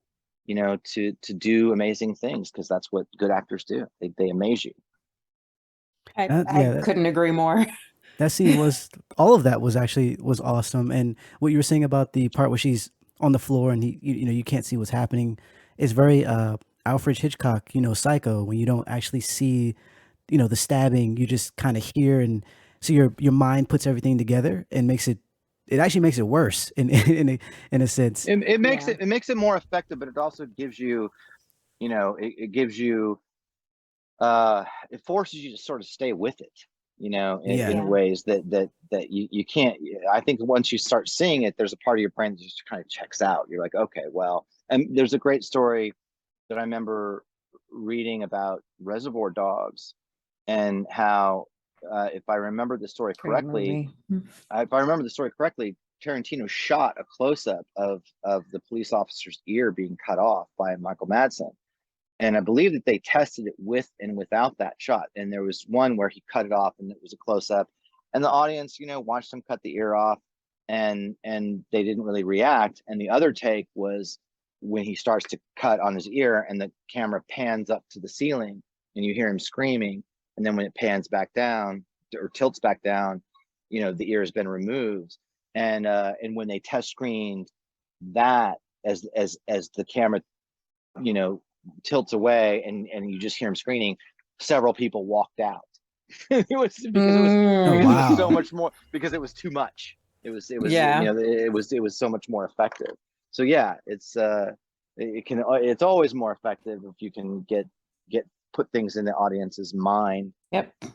you know, to do amazing things, because that's what good actors do. They amaze you. I couldn't agree more. That scene was, all of that was awesome. And what you were saying about the part where she's on the floor and you know, you can't see what's happening is very Alfred Hitchcock, you know, Psycho, when you don't actually see, you know, the stabbing, you just kind of hear, and so your mind puts everything together and it actually makes it worse in a sense. It makes it more effective, but it also gives you, you know, it gives you, it forces you to sort of stay with it, you know, in ways that you can't. I think once you start seeing it, there's a part of your brain that just kind of checks out. You're like, okay, well. And there's a great story that I remember reading about Reservoir Dogs, and how, if I remember the story correctly, Tarantino shot a close-up of the police officer's ear being cut off by Michael Madsen. And I believe that they tested it with and without that shot. And there was one where he cut it off and it was a close up, and the audience, you know, watched him cut the ear off, and they didn't really react. And the other take was when he starts to cut on his ear and the camera pans up to the ceiling and you hear him screaming. And then when it pans back down or tilts back down, you know, the ear has been removed. And when they test screened that, as the camera, you know, tilts away and you just hear him screaming, several people walked out. It was so much more, because it was too much. It was you know, it was so much more effective. So yeah, it's always more effective if you can put things in the audience's mind,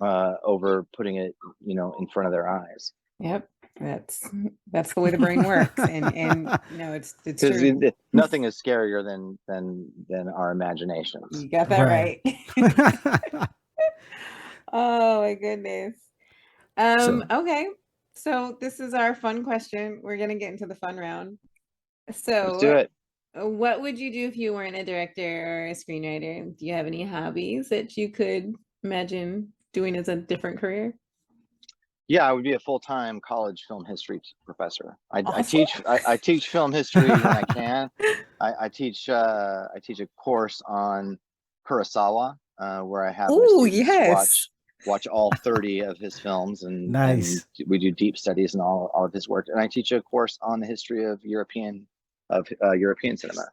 over putting it, you know, in front of their eyes. Yep. That's the way the brain works. And you know, it's true. Nothing is scarier than our imaginations. You got that right. Oh my goodness. Okay. So this is our fun question. We're gonna get into the fun round. So let's do it. What would you do if you weren't a director or a screenwriter? Do you have any hobbies that you could imagine doing as a different career? Yeah, I would be a full-time college film history professor. I teach film history when I can. I teach a course on Kurosawa, where I have my students watch all 30 of his films, and nice. And we do deep studies in all of his work. And I teach a course on the history of European cinema,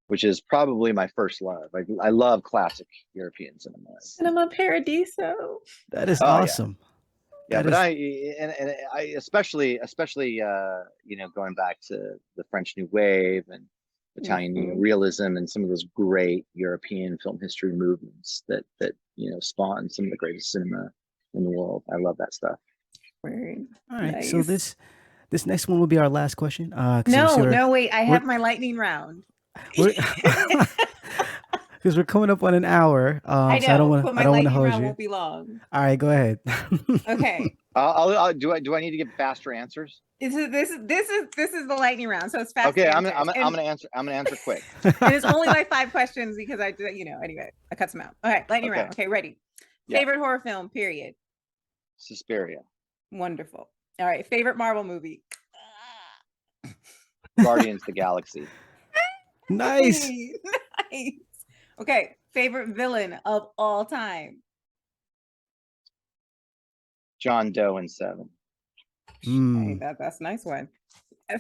which is probably my first love. I love classic European cinema. Cinema Paradiso. That is awesome. Yeah, but I especially you know, going back to the French New Wave and Italian neorealism and some of those great European film history movements that you know, spawned some of the greatest cinema in the world. I love that stuff. All right, nice. So this next one will be our last question. No, wait, I have my lightning round. Because we're coming up on an hour. I know, so I don't want to hold you. Won't be long. All right, go ahead. Okay. Do I need to give faster answers? This is the lightning round, so it's fast. Okay, I'm gonna answer quick. And it's only like 5 questions because I did, you know. Anyway, I cut some out. Okay, lightning round. Okay, ready? Yeah. Favorite horror film? Period. Suspiria. Wonderful. All right. Favorite Marvel movie? Guardians of the Galaxy. Nice. Nice. Okay. Favorite villain of all time? John Doe in 7. Okay, that's a nice one.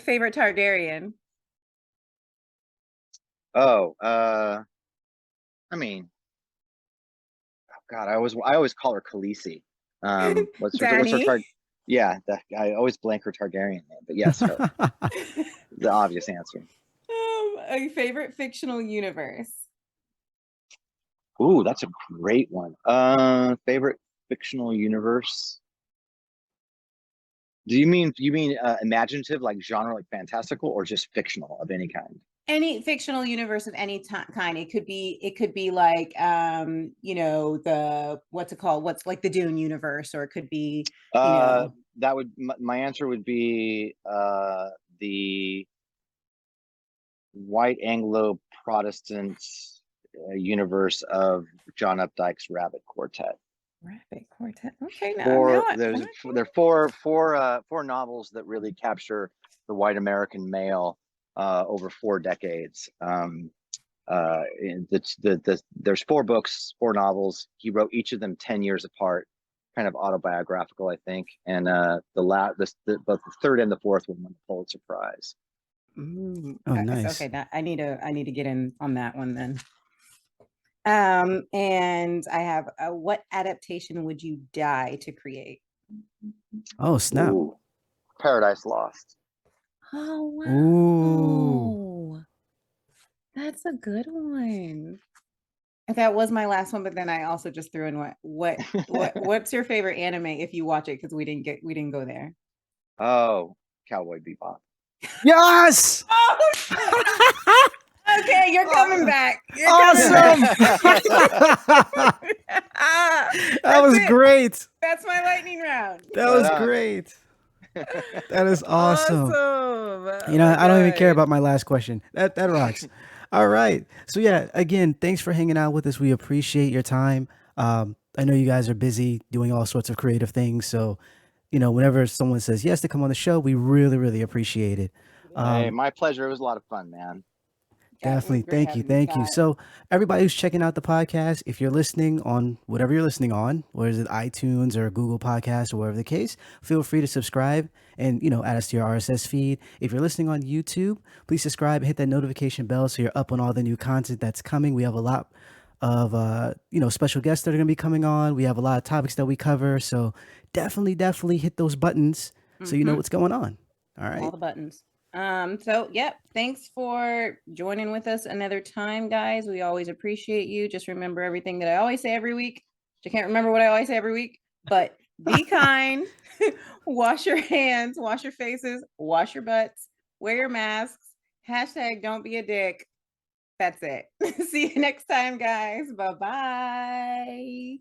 Favorite Targaryen? Oh, I mean, oh God, I always call her Khaleesi. What's her Danny. Yeah, I always blank her Targaryen name, but yes, her. The obvious answer. A favorite fictional universe. Ooh, that's a great one. Favorite fictional universe? Do you mean imaginative, like genre, like fantastical, or just fictional of any kind? Any fictional universe of any kind. It could be like the what's it called? What's like the Dune universe, or it could be, That would my answer would be the white Anglo Protestant universe of John Updike's Rabbit Quartet. Rabbit Quartet. Okay, now there are four novels that really capture the white American male over 4 decades. There's 4 books, 4 novels. He wrote each of them 10 years apart, kind of autobiographical, I think. And both the third and the fourth one won the Pulitzer Prize. Oh, nice. Okay, I need to get in on that one then. And I have what adaptation would you die to create? Oh, snap. Ooh, Paradise Lost. Oh, wow. Ooh. That's a good one. That was my last one, but then I also just threw in what's your favorite anime if you watch it, because we didn't go there. Oh, Cowboy Bebop. Yes. Okay, you're coming back. You're Awesome. That was great. That's my lightning round. That was great. That is awesome. I don't even care about my last question. That rocks. All right. So yeah, again, thanks for hanging out with us. We appreciate your time. I know you guys are busy doing all sorts of creative things. So, whenever someone says yes to come on the show, we really, really appreciate it. Hey, my pleasure. It was a lot of fun, man. Definitely. Thank you. So everybody who's checking out the podcast, if you're listening on whatever you're listening on, whether it's iTunes or Google Podcasts or whatever the case, feel free to subscribe and, add us to your RSS feed. If you're listening on YouTube, please subscribe and hit that notification bell so you're up on all the new content that's coming. We have a lot of, special guests that are going to be coming on. We have a lot of topics that we cover. So definitely hit those buttons so you know what's going on. All right. All the buttons. Thanks for joining with us another time, guys. We always appreciate you. Just remember everything that I always say every week. I can't remember what I always say every week, but be kind, wash your hands, wash your faces, wash your butts, wear your masks, # don't be a dick. That's it. See you next time, guys. Bye-bye.